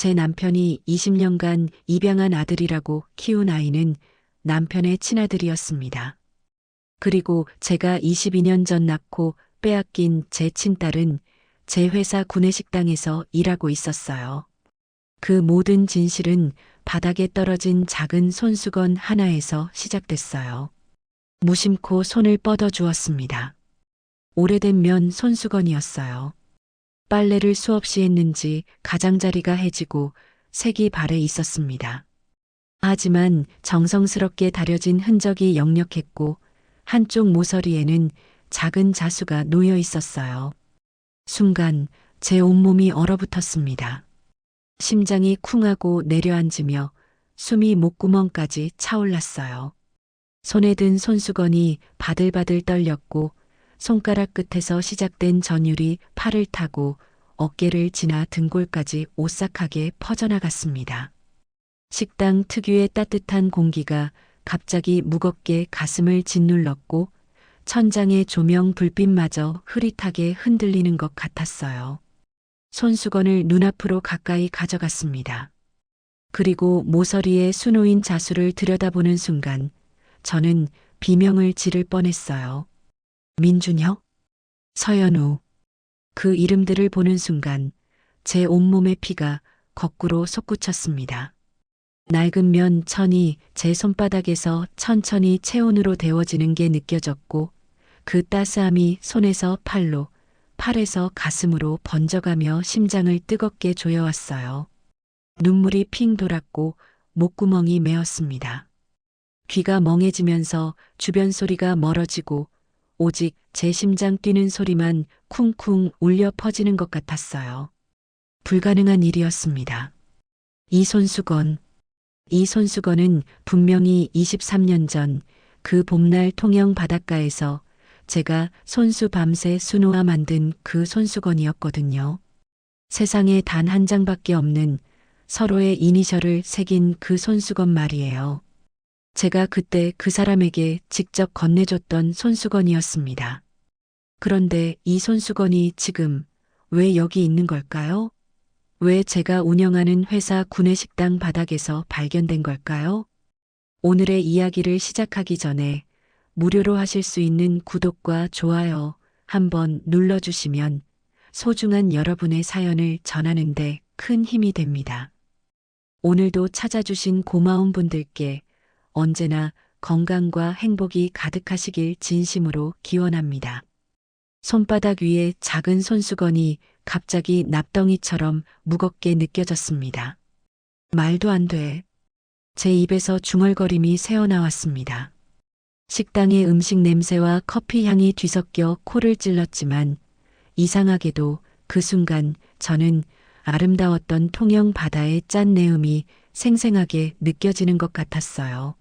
제 남편이 20년간 입양한 아들이라고 키운 아이는 남편의 친아들이었습니다. 그리고 제가 22년 전 낳고 빼앗긴 제 친딸은 제 회사 구내식당에서 일하고 있었어요. 그 모든 진실은 바닥에 떨어진 작은 손수건 하나에서 시작됐어요. 무심코 손을 뻗어 주었습니다. 오래된 면 손수건이었어요. 빨래를 수없이 했는지 가장자리가 해지고 색이 발해 있었습니다. 하지만 정성스럽게 다려진 흔적이 역력했고 한쪽 모서리에는 작은 자수가 놓여 있었어요. 순간 제 온몸이 얼어붙었습니다. 심장이 쿵하고 내려앉으며 숨이 목구멍까지 차올랐어요. 손에 든 손수건이 바들바들 떨렸고 손가락 끝에서 시작된 전율이 팔을 타고 어깨를 지나 등골까지 오싹하게 퍼져나갔습니다. 식당 특유의 따뜻한 공기가 갑자기 무겁게 가슴을 짓눌렀고 천장의 조명 불빛마저 흐릿하게 흔들리는 것 같았어요. 손수건을 눈앞으로 가까이 가져갔습니다. 그리고 모서리에 수놓인 자수를 들여다보는 순간 저는 비명을 지를 뻔했어요. 민준혁, 서연우. 그 이름들을 보는 순간 제 온몸의 피가 거꾸로 솟구쳤습니다. 낡은 면 천이 제 손바닥에서 천천히 체온으로 데워지는 게 느껴졌고 그 따스함이 손에서 팔로, 팔에서 가슴으로 번져가며 심장을 뜨겁게 조여왔어요. 눈물이 핑 돌았고 목구멍이 메었습니다. 귀가 멍해지면서 주변 소리가 멀어지고 오직 제 심장 뛰는 소리만 쿵쿵 울려 퍼지는 것 같았어요. 불가능한 일이었습니다. 이 손수건은 분명히 23년 전 그 봄날 통영 바닷가에서 제가 손수 밤새 수놓아 만든 그 손수건이었거든요. 세상에 단 한 장밖에 없는 서로의 이니셜을 새긴 그 손수건 말이에요. 제가 그때 그 사람에게 직접 건네줬던 손수건이었습니다. 그런데 이 손수건이 지금 왜 여기 있는 걸까요? 왜 제가 운영하는 회사 구내식당 바닥에서 발견된 걸까요? 오늘의 이야기를 시작하기 전에 무료로 하실 수 있는 구독과 좋아요 한번 눌러주시면 소중한 여러분의 사연을 전하는데 큰 힘이 됩니다. 오늘도 찾아주신 고마운 분들께 언제나 건강과 행복이 가득하시길 진심으로 기원합니다. 손바닥 위에 작은 손수건이 갑자기 납덩이처럼 무겁게 느껴졌습니다. 말도 안 돼. 제 입에서 중얼거림이 새어나왔습니다. 식당의 음식 냄새와 커피 향이 뒤섞여 코를 찔렀지만 이상하게도 그 순간 저는 아름다웠던 통영 바다의 짠 내음이 생생하게 느껴지는 것 같았어요.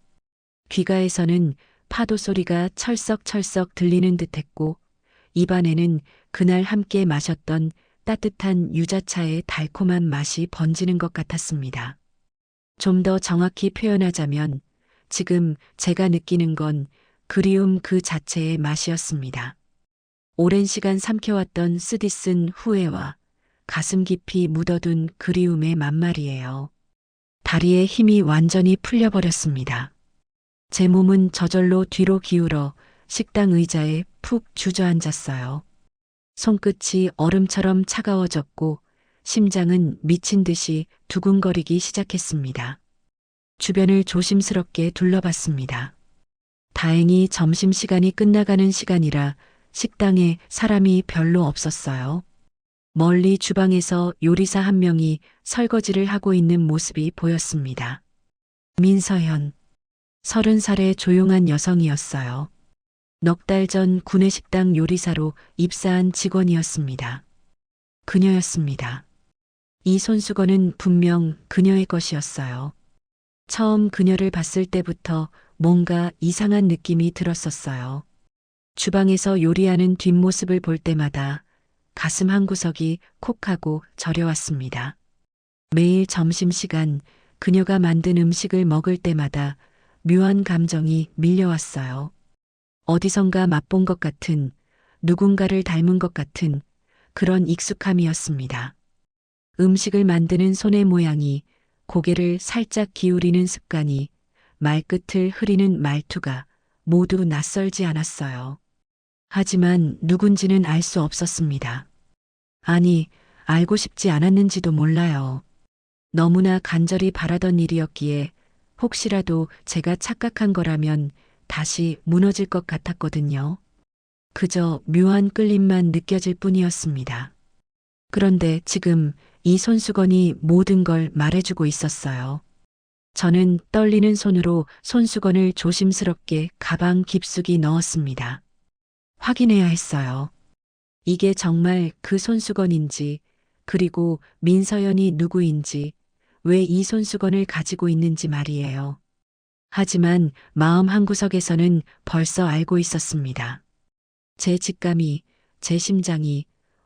귀가에서는 파도 소리가 철썩철썩 들리는 듯했고 입안에는 그날 함께 마셨던 따뜻한 유자차의 달콤한 맛이 번지는 것 같았습니다. 좀 더 정확히 표현하자면 지금 제가 느끼는 건 그리움 그 자체의 맛이었습니다. 오랜 시간 삼켜왔던 쓰디쓴 후회와 가슴 깊이 묻어둔 그리움의 만말이에요. 다리에 힘이 완전히 풀려버렸습니다. 제 몸은 저절로 뒤로 기울어 식당 의자에 푹 주저앉았어요. 손끝이 얼음처럼 차가워졌고 심장은 미친 듯이 두근거리기 시작했습니다. 주변을 조심스럽게 둘러봤습니다. 다행히 점심시간이 끝나가는 시간이라 식당에 사람이 별로 없었어요. 멀리 주방에서 요리사 한 명이 설거지를 하고 있는 모습이 보였습니다. 민서현, 30살의 조용한 여성이었어요. 넉 달 전 구내식당 요리사로 입사한 직원이었습니다. 그녀였습니다. 이 손수건은 분명 그녀의 것이었어요. 처음 그녀를 봤을 때부터 뭔가 이상한 느낌이 들었었어요. 주방에서 요리하는 뒷모습을 볼 때마다 가슴 한구석이 콕하고 저려왔습니다. 매일 점심시간 그녀가 만든 음식을 먹을 때마다 묘한 감정이 밀려왔어요. 어디선가 맛본 것 같은, 누군가를 닮은 것 같은 그런 익숙함이었습니다. 음식을 만드는 손의 모양이, 고개를 살짝 기울이는 습관이, 말끝을 흐리는 말투가 모두 낯설지 않았어요. 하지만 누군지는 알 수 없었습니다. 아니, 알고 싶지 않았는지도 몰라요. 너무나 간절히 바라던 일이었기에 혹시라도 제가 착각한 거라면 다시 무너질 것 같았거든요. 그저 묘한 끌림만 느껴질 뿐이었습니다. 그런데 지금 이 손수건이 모든 걸 말해주고 있었어요. 저는 떨리는 손으로 손수건을 조심스럽게 가방 깊숙이 넣었습니다. 확인해야 했어요. 이게 정말 그 손수건인지, 그리고 민서연이 누구인지, 왜 이 손수건을 가지고 있는지 말이에요. 하지만 마음 한구석에서는 벌써 알고 있었습니다. 제 직감이, 제 심장이,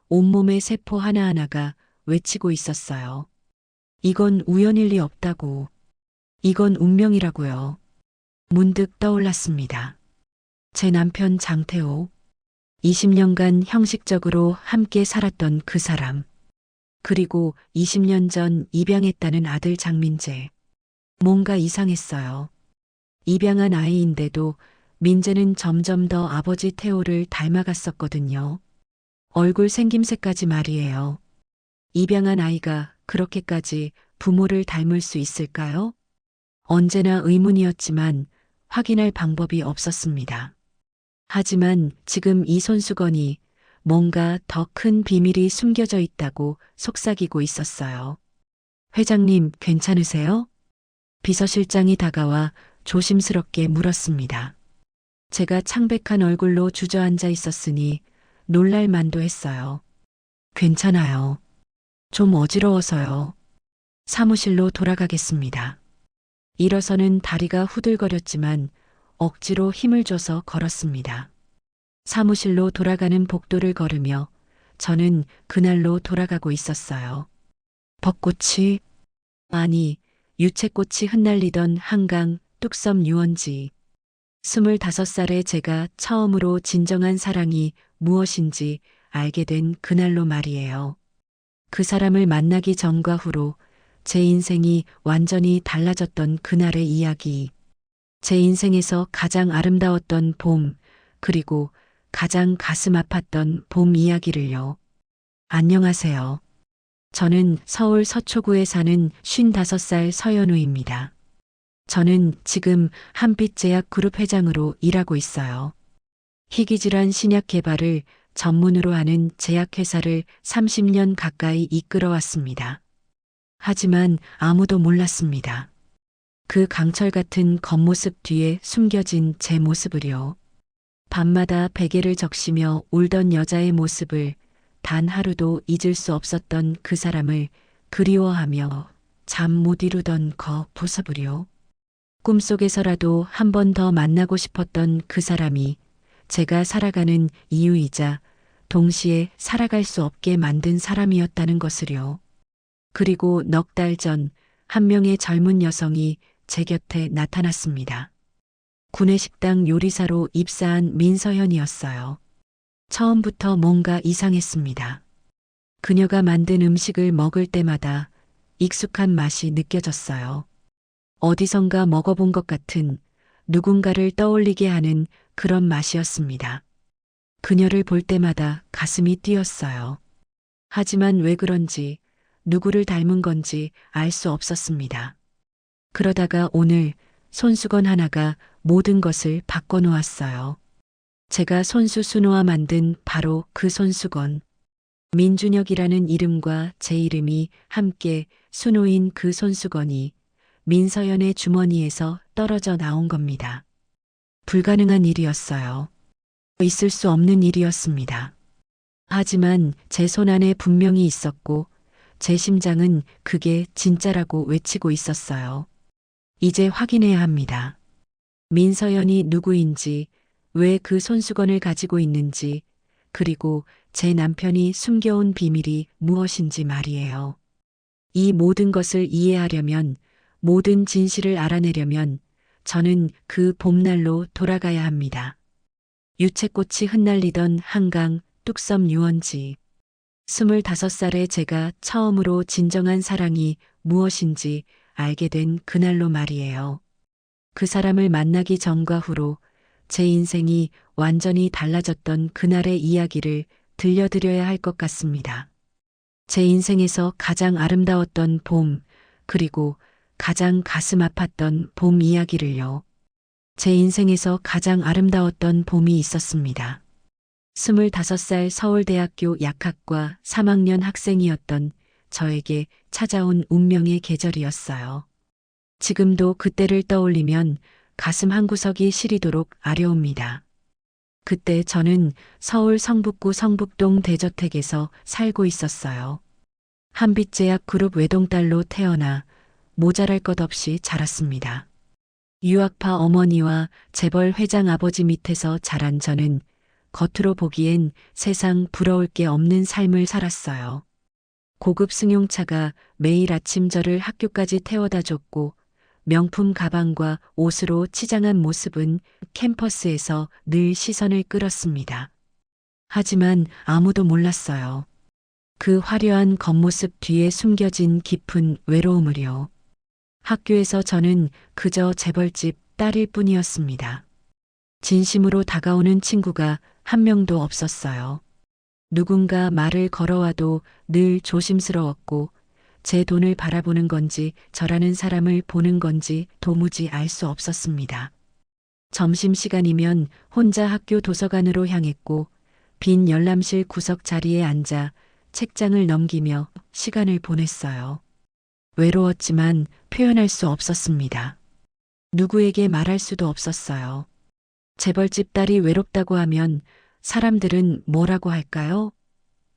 온몸의 세포 하나하나가 외치고 있었어요. 이건 우연일 리 없다고. 이건 운명이라고요. 문득 떠올랐습니다. 제 남편 장태호. 20년간 형식적으로 함께 살았던 그 사람. 그리고 20년 전 입양했다는 아들 장민재. 뭔가 이상했어요. 입양한 아이인데도 민재는 점점 더 아버지 태호를 닮아갔었거든요. 얼굴 생김새까지 말이에요. 입양한 아이가 그렇게까지 부모를 닮을 수 있을까요? 언제나 의문이었지만 확인할 방법이 없었습니다. 하지만 지금 이 손수건이 뭔가 더 큰 비밀이 숨겨져 있다고 속삭이고 있었어요. 회장님, 괜찮으세요? 비서실장이 다가와 조심스럽게 물었습니다. 제가 창백한 얼굴로 주저앉아 있었으니 놀랄 만도 했어요. 괜찮아요. 좀 어지러워서요. 사무실로 돌아가겠습니다. 일어서는 다리가 후들거렸지만 억지로 힘을 줘서 걸었습니다. 사무실로 돌아가는 복도를 걸으며 저는 그날로 돌아가고 있었어요. 벚꽃이, 아니, 유채꽃이 흩날리던 한강 뚝섬 유원지. 25살에 제가 처음으로 진정한 사랑이 무엇인지 알게 된 그날로 말이에요. 그 사람을 만나기 전과 후로 제 인생이 완전히 달라졌던 그날의 이야기. 제 인생에서 가장 아름다웠던 봄, 그리고 가장 가슴 아팠던 봄 이야기를요. 안녕하세요. 저는 서울 서초구에 사는 55살 서연우입니다. 저는 지금 한빛제약그룹 회장으로 일하고 있어요. 희귀질환 신약 개발을 전문으로 하는 제약회사를 30년 가까이 이끌어왔습니다. 하지만 아무도 몰랐습니다. 그 강철 같은 겉모습 뒤에 숨겨진 제 모습을요. 밤마다 베개를 적시며 울던 여자의 모습을, 단 하루도 잊을 수 없었던 그 사람을 그리워하며 잠 못 이루던 그 모습을요. 꿈속에서라도 한 번 더 만나고 싶었던 그 사람이 제가 살아가는 이유이자 동시에 살아갈 수 없게 만든 사람이었다는 것을요. 그리고 넉 달 전 한 명의 젊은 여성이 제 곁에 나타났습니다. 구내식당 요리사로 입사한 민서연이었어요. 처음부터 뭔가 이상했습니다. 그녀가 만든 음식을 먹을 때마다 익숙한 맛이 느껴졌어요. 어디선가 먹어본 것 같은, 누군가를 떠올리게 하는 그런 맛이었습니다. 그녀를 볼 때마다 가슴이 뛰었어요. 하지만 왜 그런지, 누구를 닮은 건지 알 수 없었습니다. 그러다가 오늘 손수건 하나가 모든 것을 바꿔놓았어요. 제가 손수 수놓아 만든 바로 그 손수건. 민준혁이라는 이름과 제 이름이 함께 수놓인 그 손수건이 민서연의 주머니에서 떨어져 나온 겁니다. 불가능한 일이었어요. 있을 수 없는 일이었습니다. 하지만 제 손 안에 분명히 있었고 제 심장은 그게 진짜라고 외치고 있었어요. 이제 확인해야 합니다. 민서연이 누구인지, 왜 그 손수건을 가지고 있는지, 그리고 제 남편이 숨겨온 비밀이 무엇인지 말이에요. 이 모든 것을 이해하려면, 모든 진실을 알아내려면 저는 그 봄날로 돌아가야 합니다. 유채꽃이 흩날리던 한강 뚝섬 유원지. 25살에 제가 처음으로 진정한 사랑이 무엇인지 알게 된 그날로 말이에요. 그 사람을 만나기 전과 후로 제 인생이 완전히 달라졌던 그날의 이야기를 들려드려야 할 것 같습니다. 제 인생에서 가장 아름다웠던 봄, 그리고 가장 가슴 아팠던 봄 이야기를요. 제 인생에서 가장 아름다웠던 봄이 있었습니다. 25살 서울대학교 약학과 3학년 학생이었던 저에게 찾아온 운명의 계절이었어요. 지금도 그때를 떠올리면 가슴 한구석이 시리도록 아려옵니다. 그때 저는 서울 성북구 성북동 대저택에서 살고 있었어요. 한빛제약 그룹 외동딸로 태어나 모자랄 것 없이 자랐습니다. 유학파 어머니와 재벌 회장 아버지 밑에서 자란 저는 겉으로 보기엔 세상 부러울 게 없는 삶을 살았어요. 고급 승용차가 매일 아침 저를 학교까지 태워다 줬고 명품 가방과 옷으로 치장한 모습은 캠퍼스에서 늘 시선을 끌었습니다. 하지만 아무도 몰랐어요. 그 화려한 겉모습 뒤에 숨겨진 깊은 외로움을요. 학교에서 저는 그저 재벌집 딸일 뿐이었습니다. 진심으로 다가오는 친구가 한 명도 없었어요. 누군가 말을 걸어와도 늘 조심스러웠고 제 돈을 바라보는 건지 저라는 사람을 보는 건지 도무지 알 수 없었습니다. 점심시간이면 혼자 학교 도서관으로 향했고 빈 열람실 구석 자리에 앉아 책장을 넘기며 시간을 보냈어요. 외로웠지만 표현할 수 없었습니다. 누구에게 말할 수도 없었어요. 재벌집 딸이 외롭다고 하면 사람들은 뭐라고 할까요?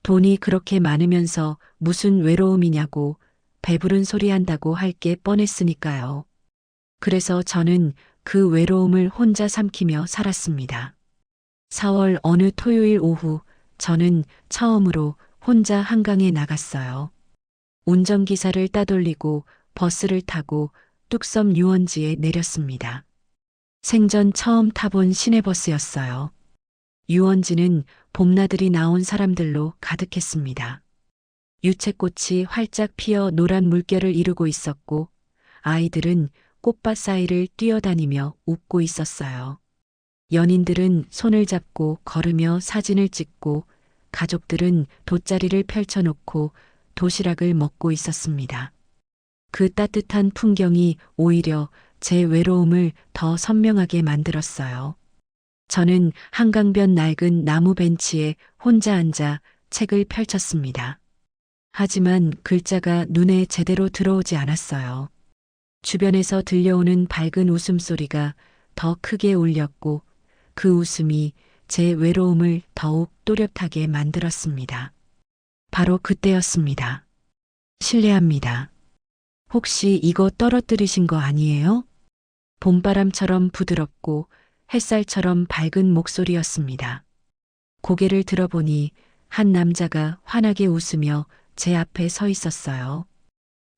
돈이 그렇게 많으면서 무슨 외로움이냐고 배부른 소리 한다고 할 게 뻔했으니까요. 그래서 저는 그 외로움을 혼자 삼키며 살았습니다. 4월 어느 토요일 오후 저는 처음으로 혼자 한강에 나갔어요. 운전기사를 따돌리고 버스를 타고 뚝섬 유원지에 내렸습니다. 생전 처음 타본 시내버스였어요. 유원지는 봄나들이 나온 사람들로 가득했습니다. 유채꽃이 활짝 피어 노란 물결을 이루고 있었고 아이들은 꽃밭 사이를 뛰어다니며 웃고 있었어요. 연인들은 손을 잡고 걸으며 사진을 찍고 가족들은 돗자리를 펼쳐놓고 도시락을 먹고 있었습니다. 그 따뜻한 풍경이 오히려 제 외로움을 더 선명하게 만들었어요. 저는 한강변 낡은 나무 벤치에 혼자 앉아 책을 펼쳤습니다. 하지만 글자가 눈에 제대로 들어오지 않았어요. 주변에서 들려오는 밝은 웃음소리가 더 크게 울렸고 그 웃음이 제 외로움을 더욱 또렷하게 만들었습니다. 바로 그때였습니다. 실례합니다. 혹시 이거 떨어뜨리신 거 아니에요? 봄바람처럼 부드럽고 햇살처럼 밝은 목소리였습니다. 고개를 들어보니 한 남자가 환하게 웃으며 제 앞에 서 있었어요.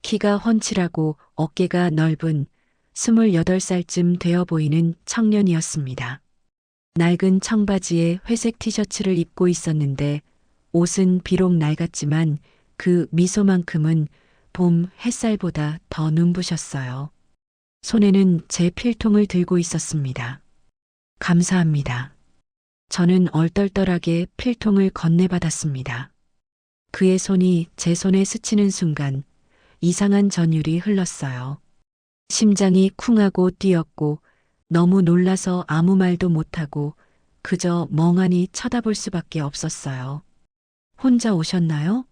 키가 훤칠하고 어깨가 넓은 28살쯤 되어 보이는 청년이었습니다. 낡은 청바지에 회색 티셔츠를 입고 있었는데 옷은 비록 낡았지만 그 미소만큼은 봄 햇살보다 더 눈부셨어요. 손에는 제 필통을 들고 있었습니다. 감사합니다. 저는 얼떨떨하게 필통을 건네받았습니다. 그의 손이 제 손에 스치는 순간 이상한 전율이 흘렀어요. 심장이 쿵하고 뛰었고 너무 놀라서 아무 말도 못하고 그저 멍하니 쳐다볼 수밖에 없었어요. 혼자 오셨나요?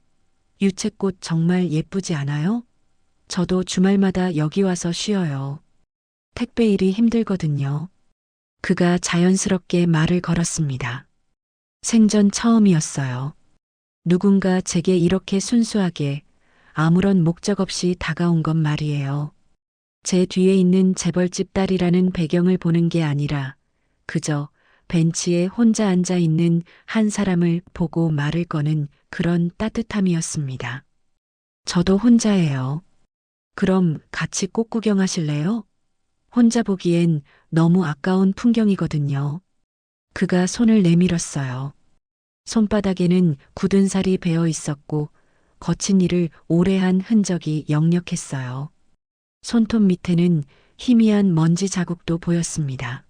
유채꽃 정말 예쁘지 않아요? 저도 주말마다 여기 와서 쉬어요. 택배 일이 힘들거든요. 그가 자연스럽게 말을 걸었습니다. 생전 처음이었어요. 누군가 제게 이렇게 순수하게 아무런 목적 없이 다가온 건 말이에요. 제 뒤에 있는 재벌집 딸이라는 배경을 보는 게 아니라 그저 벤치에 혼자 앉아 있는 한 사람을 보고 말을 거는 그런 따뜻함이었습니다. 저도 혼자예요. 그럼 같이 꽃 구경하실래요? 혼자 보기엔 너무 아까운 풍경이거든요. 그가 손을 내밀었어요. 손바닥에는 굳은 살이 배어 있었고 거친 일을 오래 한 흔적이 역력했어요. 손톱 밑에는 희미한 먼지 자국도 보였습니다.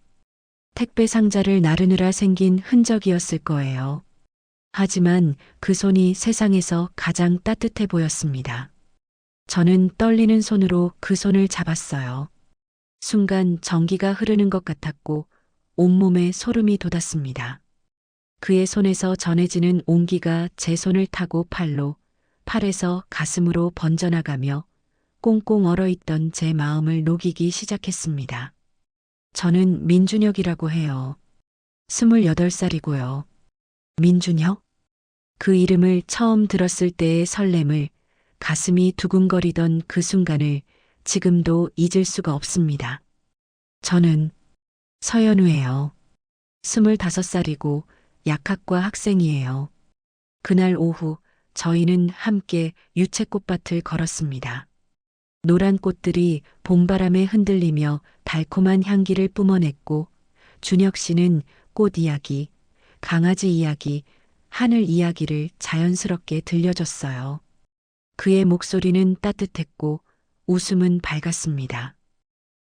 택배 상자를 나르느라 생긴 흔적이었을 거예요. 하지만 그 손이 세상에서 가장 따뜻해 보였습니다. 저는 떨리는 손으로 그 손을 잡았어요. 순간 전기가 흐르는 것 같았고 온몸에 소름이 돋았습니다. 그의 손에서 전해지는 온기가 제 손을 타고 팔에서 가슴으로 번져나가며 꽁꽁 얼어있던 제 마음을 녹이기 시작했습니다. 저는 민준혁이라고 해요. 28살이고요. 민준혁? 그 이름을 처음 들었을 때의 설렘을, 가슴이 두근거리던 그 순간을 지금도 잊을 수가 없습니다. 저는 서연우예요. 25살이고 약학과 학생이에요. 그날 오후 저희는 함께 유채꽃밭을 걸었습니다. 노란 꽃들이 봄바람에 흔들리며 달콤한 향기를 뿜어냈고 준혁 씨는 꽃 이야기, 강아지 이야기, 하늘 이야기를 자연스럽게 들려줬어요. 그의 목소리는 따뜻했고 웃음은 밝았습니다.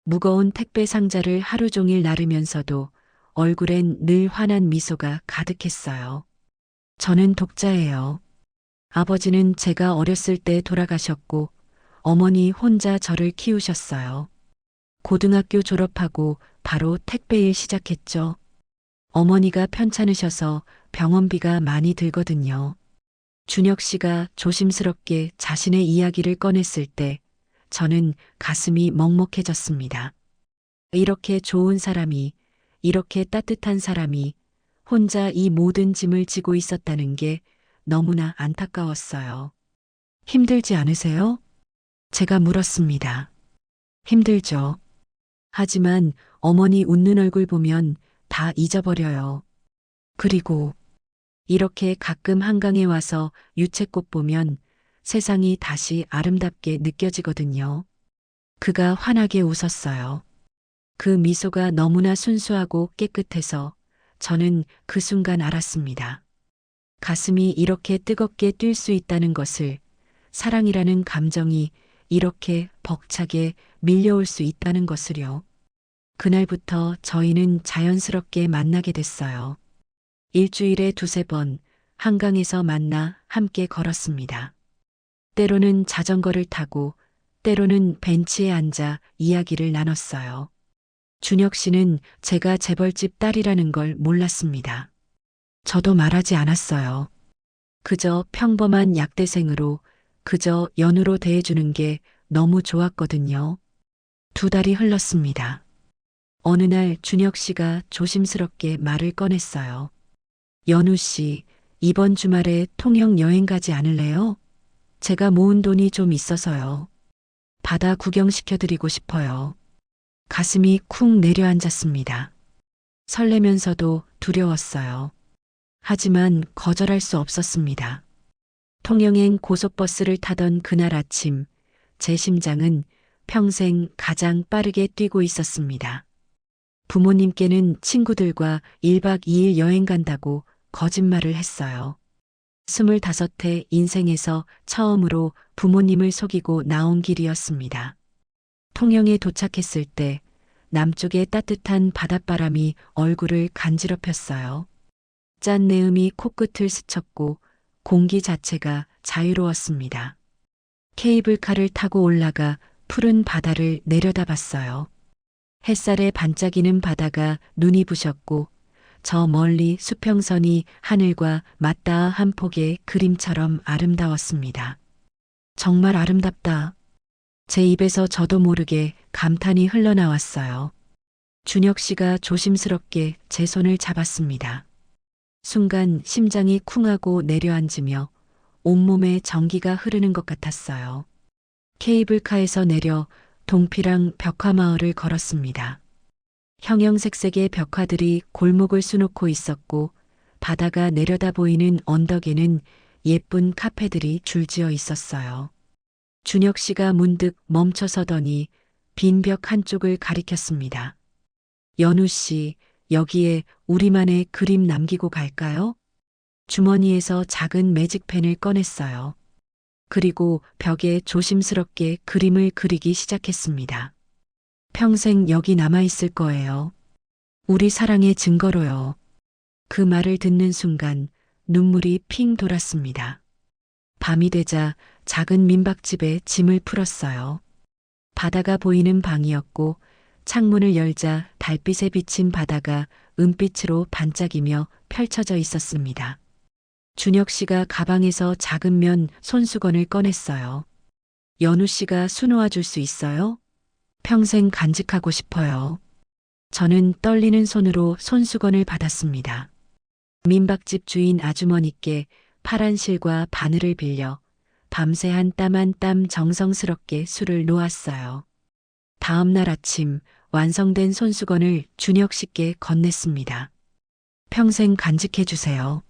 무거운 택배 상자를 하루 종일 나르면서도 얼굴엔 늘 환한 미소가 가득했어요. 저는 독자예요. 아버지는 제가 어렸을 때 돌아가셨고 어머니 혼자 저를 키우셨어요. 고등학교 졸업하고 바로 택배일 시작했죠. 어머니가 편찮으셔서 병원비가 많이 들거든요. 준혁 씨가 조심스럽게 자신의 이야기를 꺼냈을 때 저는 가슴이 먹먹해졌습니다. 이렇게 좋은 사람이, 이렇게 따뜻한 사람이 혼자 이 모든 짐을 지고 있었다는 게 너무나 안타까웠어요. 힘들지 않으세요? 제가 물었습니다. 힘들죠. 하지만 어머니 웃는 얼굴 보면 다 잊어버려요. 그리고 이렇게 가끔 한강에 와서 유채꽃 보면 세상이 다시 아름답게 느껴지거든요. 그가 환하게 웃었어요. 그 미소가 너무나 순수하고 깨끗해서 저는 그 순간 알았습니다. 가슴이 이렇게 뜨겁게 뛸 수 있다는 것을, 사랑이라는 감정이 이렇게 벅차게 밀려올 수 있다는 것을요. 그날부터 저희는 자연스럽게 만나게 됐어요. 일주일에 두세 번 한강에서 만나 함께 걸었습니다. 때로는 자전거를 타고 때로는 벤치에 앉아 이야기를 나눴어요. 준혁 씨는 제가 재벌집 딸이라는 걸 몰랐습니다. 저도 말하지 않았어요. 그저 평범한 약대생으로, 그저 연우로 대해주는 게 너무 좋았거든요. 2달이 흘렀습니다. 어느 날 준혁 씨가 조심스럽게 말을 꺼냈어요. 연우 씨, 이번 주말에 통영 여행 가지 않을래요? 제가 모은 돈이 좀 있어서요. 바다 구경시켜드리고 싶어요. 가슴이 쿵 내려앉았습니다. 설레면서도 두려웠어요. 하지만 거절할 수 없었습니다. 통영행 고속버스를 타던 그날 아침, 제 심장은 평생 가장 빠르게 뛰고 있었습니다. 부모님께는 친구들과 1박 2일 여행 간다고 거짓말을 했어요. 25해 인생에서 처음으로 부모님을 속이고 나온 길이었습니다. 통영에 도착했을 때 남쪽의 따뜻한 바닷바람이 얼굴을 간지럽혔어요. 짠 내음이 코끝을 스쳤고 공기 자체가 자유로웠습니다. 케이블카를 타고 올라가 푸른 바다를 내려다봤어요. 햇살에 반짝이는 바다가 눈이 부셨고 저 멀리 수평선이 하늘과 맞닿아 한 폭의 그림처럼 아름다웠습니다. 정말 아름답다. 제 입에서 저도 모르게 감탄이 흘러나왔어요. 준혁 씨가 조심스럽게 제 손을 잡았습니다. 순간 심장이 쿵하고 내려앉으며 온몸에 전기가 흐르는 것 같았어요. 케이블카에서 내려 동피랑 벽화마을을 걸었습니다. 형형색색의 벽화들이 골목을 수놓고 있었고 바다가 내려다 보이는 언덕에는 예쁜 카페들이 줄지어 있었어요. 준혁 씨가 문득 멈춰서더니 빈 벽 한쪽을 가리켰습니다. 연우 씨, 여기에 우리만의 그림 남기고 갈까요? 주머니에서 작은 매직펜을 꺼냈어요. 그리고 벽에 조심스럽게 그림을 그리기 시작했습니다. 평생 여기 남아있을 거예요. 우리 사랑의 증거로요. 그 말을 듣는 순간 눈물이 핑 돌았습니다. 밤이 되자 작은 민박집에 짐을 풀었어요. 바다가 보이는 방이었고 창문을 열자 달빛에 비친 바다가 은빛으로 반짝이며 펼쳐져 있었습니다. 준혁 씨가 가방에서 작은 면 손수건을 꺼냈어요. 연우 씨가 수놓아 줄 수 있어요? 평생 간직하고 싶어요. 저는 떨리는 손으로 손수건을 받았습니다. 민박집 주인 아주머니께 파란 실과 바늘을 빌려 밤새 한 땀 한 땀 정성스럽게 술을 놓았어요. 다음 날 아침 완성된 손수건을 준혁 씨께 건넸습니다. 평생 간직해 주세요.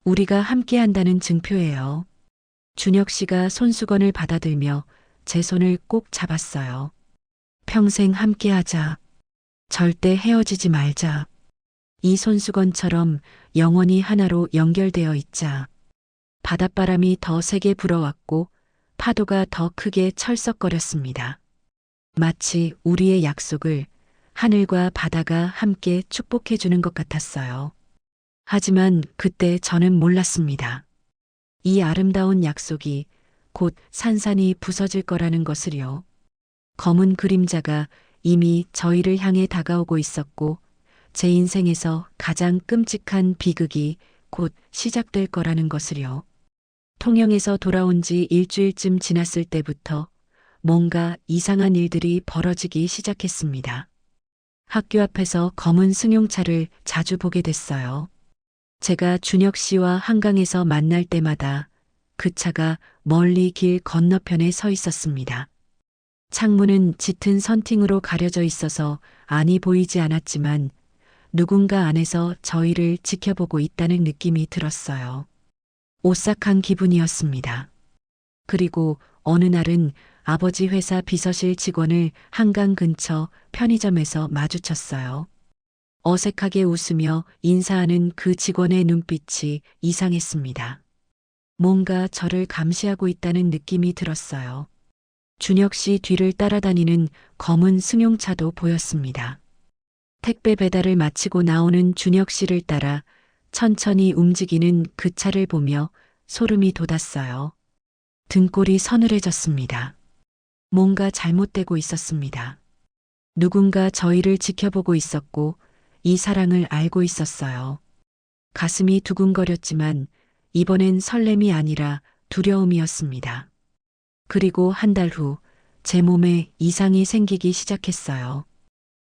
우리가 함께 한다는 증표예요. 준혁 씨가 손수건을 받아들며 제 손을 꼭 잡았어요. 평생 함께 하자. 절대 헤어지지 말자. 이 손수건처럼 영원히 하나로 연결되어 있자. 바닷바람이 더 세게 불어왔고 파도가 더 크게 철썩거렸습니다. 마치 우리의 약속을 하늘과 바다가 함께 축복해 주는 것 같았어요. 하지만 그때 저는 몰랐습니다. 이 아름다운 약속이 곧 산산이 부서질 거라는 것을요. 검은 그림자가 이미 저희를 향해 다가오고 있었고 제 인생에서 가장 끔찍한 비극이 곧 시작될 거라는 것을요. 통영에서 돌아온 지 일주일쯤 지났을 때부터 뭔가 이상한 일들이 벌어지기 시작했습니다. 학교 앞에서 검은 승용차를 자주 보게 됐어요. 제가 준혁 씨와 한강에서 만날 때마다 그 차가 멀리 길 건너편에 서 있었습니다. 창문은 짙은 선팅으로 가려져 있어서 안이 보이지 않았지만 누군가 안에서 저희를 지켜보고 있다는 느낌이 들었어요. 오싹한 기분이었습니다. 그리고 어느 날은 아버지 회사 비서실 직원을 한강 근처 편의점에서 마주쳤어요. 어색하게 웃으며 인사하는 그 직원의 눈빛이 이상했습니다. 뭔가 저를 감시하고 있다는 느낌이 들었어요. 준혁 씨 뒤를 따라다니는 검은 승용차도 보였습니다. 택배 배달을 마치고 나오는 준혁 씨를 따라 천천히 움직이는 그 차를 보며 소름이 돋았어요. 등골이 서늘해졌습니다. 뭔가 잘못되고 있었습니다. 누군가 저희를 지켜보고 있었고 이 사랑을 알고 있었어요. 가슴이 두근거렸지만 이번엔 설렘이 아니라 두려움이었습니다. 그리고 한 달 후 제 몸에 이상이 생기기 시작했어요.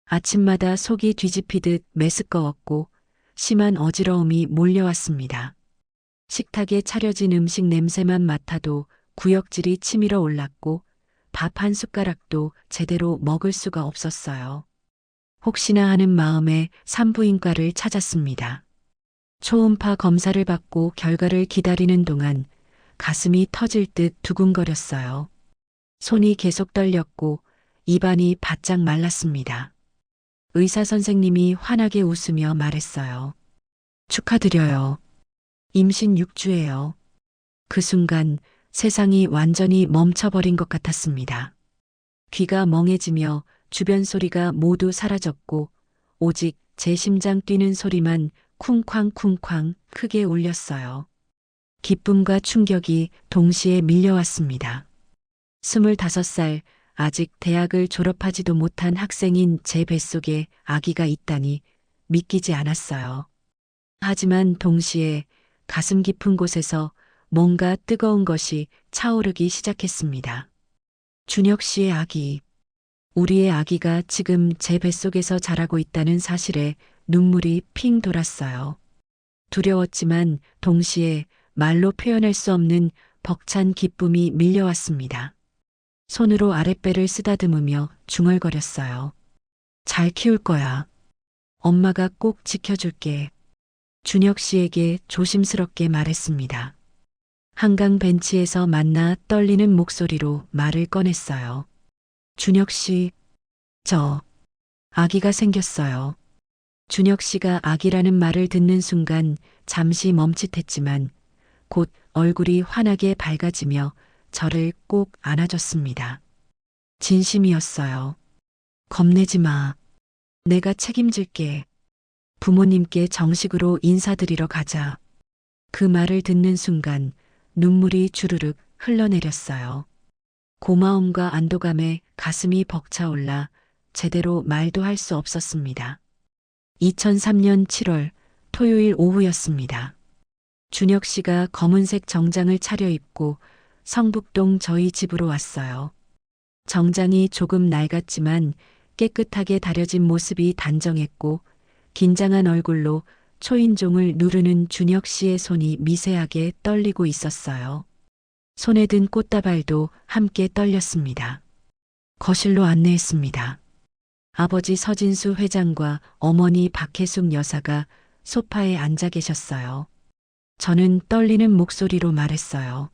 아침마다 속이 뒤집히듯 메스꺼웠고 심한 어지러움이 몰려왔습니다. 식탁에 차려진 음식 냄새만 맡아도 구역질이 치밀어 올랐고 밥 한 숟가락도 제대로 먹을 수가 없었어요. 혹시나 하는 마음에 산부인과를 찾았습니다. 초음파 검사를 받고 결과를 기다리는 동안 가슴이 터질 듯 두근거렸어요. 손이 계속 떨렸고 입안이 바짝 말랐습니다. 의사 선생님이 환하게 웃으며 말했어요. 축하드려요. 임신 6주예요. 그 순간 세상이 완전히 멈춰버린 것 같았습니다. 귀가 멍해지며 주변 소리가 모두 사라졌고 오직 제 심장 뛰는 소리만 쿵쾅쿵쾅 크게 울렸어요. 기쁨과 충격이 동시에 밀려왔습니다. 25살 아직 대학을 졸업하지도 못한 학생인 제 뱃속에 아기가 있다니 믿기지 않았어요. 하지만 동시에 가슴 깊은 곳에서 뭔가 뜨거운 것이 차오르기 시작했습니다. 준혁 씨의 아기. 우리의 아기가 지금 제 뱃속에서 자라고 있다는 사실에 눈물이 핑 돌았어요. 두려웠지만 동시에 말로 표현할 수 없는 벅찬 기쁨이 밀려왔습니다. 손으로 아랫배를 쓰다듬으며 중얼거렸어요. 잘 키울 거야. 엄마가 꼭 지켜줄게. 준혁 씨에게 조심스럽게 말했습니다. 한강 벤치에서 만나 떨리는 목소리로 말을 꺼냈어요. 준혁 씨, 저 아기가 생겼어요. 준혁 씨가 아기라는 말을 듣는 순간 잠시 멈칫했지만 곧 얼굴이 환하게 밝아지며 저를 꼭 안아줬습니다. 진심이었어요. 겁내지 마. 내가 책임질게. 부모님께 정식으로 인사드리러 가자. 그 말을 듣는 순간 눈물이 주르륵 흘러내렸어요. 고마움과 안도감에 가슴이 벅차올라 제대로 말도 할 수 없었습니다. 2003년 7월 토요일 오후였습니다. 준혁 씨가 검은색 정장을 차려입고 성북동 저희 집으로 왔어요. 정장이 조금 낡았지만 깨끗하게 다려진 모습이 단정했고 긴장한 얼굴로 초인종을 누르는 준혁 씨의 손이 미세하게 떨리고 있었어요. 손에 든 꽃다발도 함께 떨렸습니다. 거실로 안내했습니다. 아버지 서진수 회장과 어머니 박혜숙 여사가 소파에 앉아 계셨어요. 저는 떨리는 목소리로 말했어요.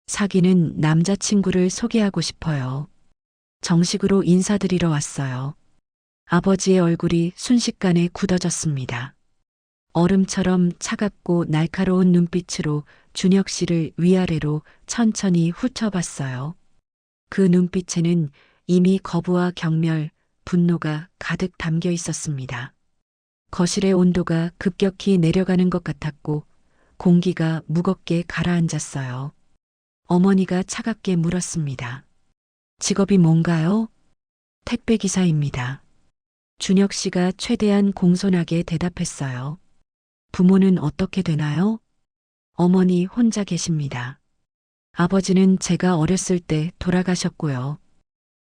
사귀는 남자친구를 소개하고 싶어요. 정식으로 인사드리러 왔어요. 아버지의 얼굴이 순식간에 굳어졌습니다. 얼음처럼 차갑고 날카로운 눈빛으로 준혁 씨를 위아래로 천천히 훑어봤어요. 그 눈빛에는 이미 거부와 경멸, 분노가 가득 담겨 있었습니다. 거실의 온도가 급격히 내려가는 것 같았고 공기가 무겁게 가라앉았어요. 어머니가 차갑게 물었습니다. 직업이 뭔가요? 택배기사입니다. 준혁 씨가 최대한 공손하게 대답했어요. 부모는 어떻게 되나요? 어머니 혼자 계십니다. 아버지는 제가 어렸을 때 돌아가셨고요.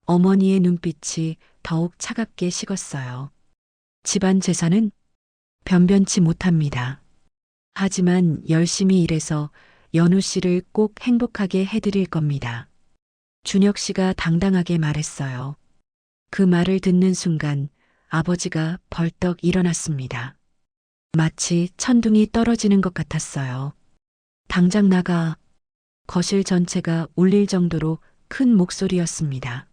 어머니의 눈빛이 더욱 차갑게 식었어요. 집안 재산은 변변치 못합니다. 하지만 열심히 일해서 연우 씨를 꼭 행복하게 해드릴 겁니다. 준혁 씨가 당당하게 말했어요. 그 말을 듣는 순간 아버지가 벌떡 일어났습니다. 마치 천둥이 떨어지는 것 같았어요. 당장 나가. 거실 전체가 울릴 정도로 큰 목소리였습니다.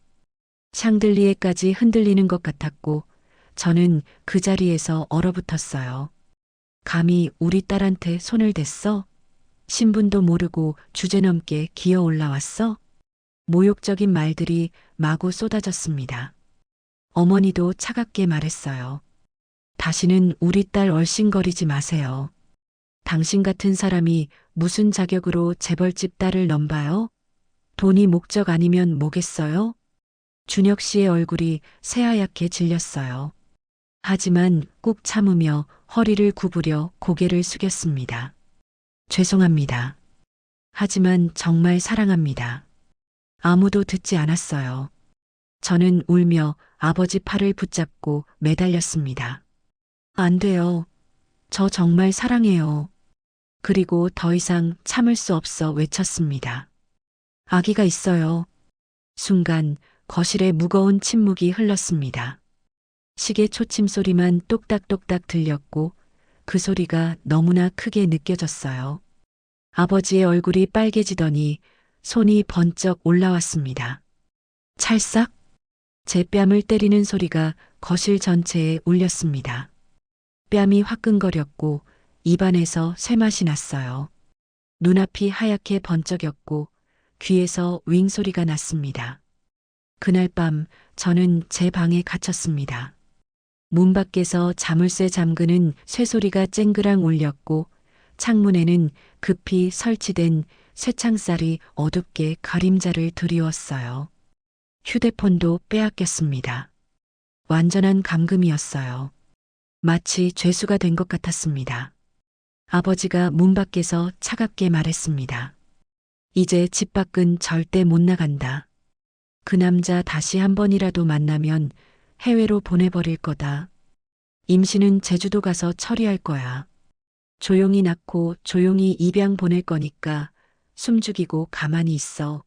샹들리에까지 흔들리는 것 같았고 저는 그 자리에서 얼어붙었어요. 감히 우리 딸한테 손을 댔어? 신분도 모르고 주제넘게 기어 올라왔어? 모욕적인 말들이 마구 쏟아졌습니다. 어머니도 차갑게 말했어요. 다시는 우리 딸 얼씬거리지 마세요. 당신 같은 사람이 무슨 자격으로 재벌집 딸을 넘봐요? 돈이 목적 아니면 뭐겠어요? 준혁 씨의 얼굴이 새하얗게 질렸어요. 하지만 꾹 참으며 허리를 구부려 고개를 숙였습니다. 죄송합니다. 하지만 정말 사랑합니다. 아무도 듣지 않았어요. 저는 울며 아버지 팔을 붙잡고 매달렸습니다. 안 돼요. 저 정말 사랑해요. 그리고 더 이상 참을 수 없어 외쳤습니다. 아기가 있어요. 순간 거실에 무거운 침묵이 흘렀습니다. 시계 초침 소리만 똑딱똑딱 들렸고 그 소리가 너무나 크게 느껴졌어요. 아버지의 얼굴이 빨개지더니 손이 번쩍 올라왔습니다. 찰싹? 제 뺨을 때리는 소리가 거실 전체에 울렸습니다. 뺨이 화끈거렸고 입안에서 쇠맛이 났어요. 눈앞이 하얗게 번쩍였고 귀에서 윙 소리가 났습니다. 그날 밤 저는 제 방에 갇혔습니다. 문 밖에서 자물쇠 잠그는 쇠소리가 쨍그랑 울렸고 창문에는 급히 설치된 쇠창살이 어둡게 그림자를 드리웠어요. 휴대폰도 빼앗겼습니다. 완전한 감금이었어요. 마치 죄수가 된 것 같았습니다. 아버지가 문 밖에서 차갑게 말했습니다. 이제 집 밖은 절대 못 나간다. 그 남자 다시 한 번이라도 만나면 해외로 보내버릴 거다. 임신은 제주도 가서 처리할 거야. 조용히 낳고 조용히 입양 보낼 거니까 숨죽이고 가만히 있어.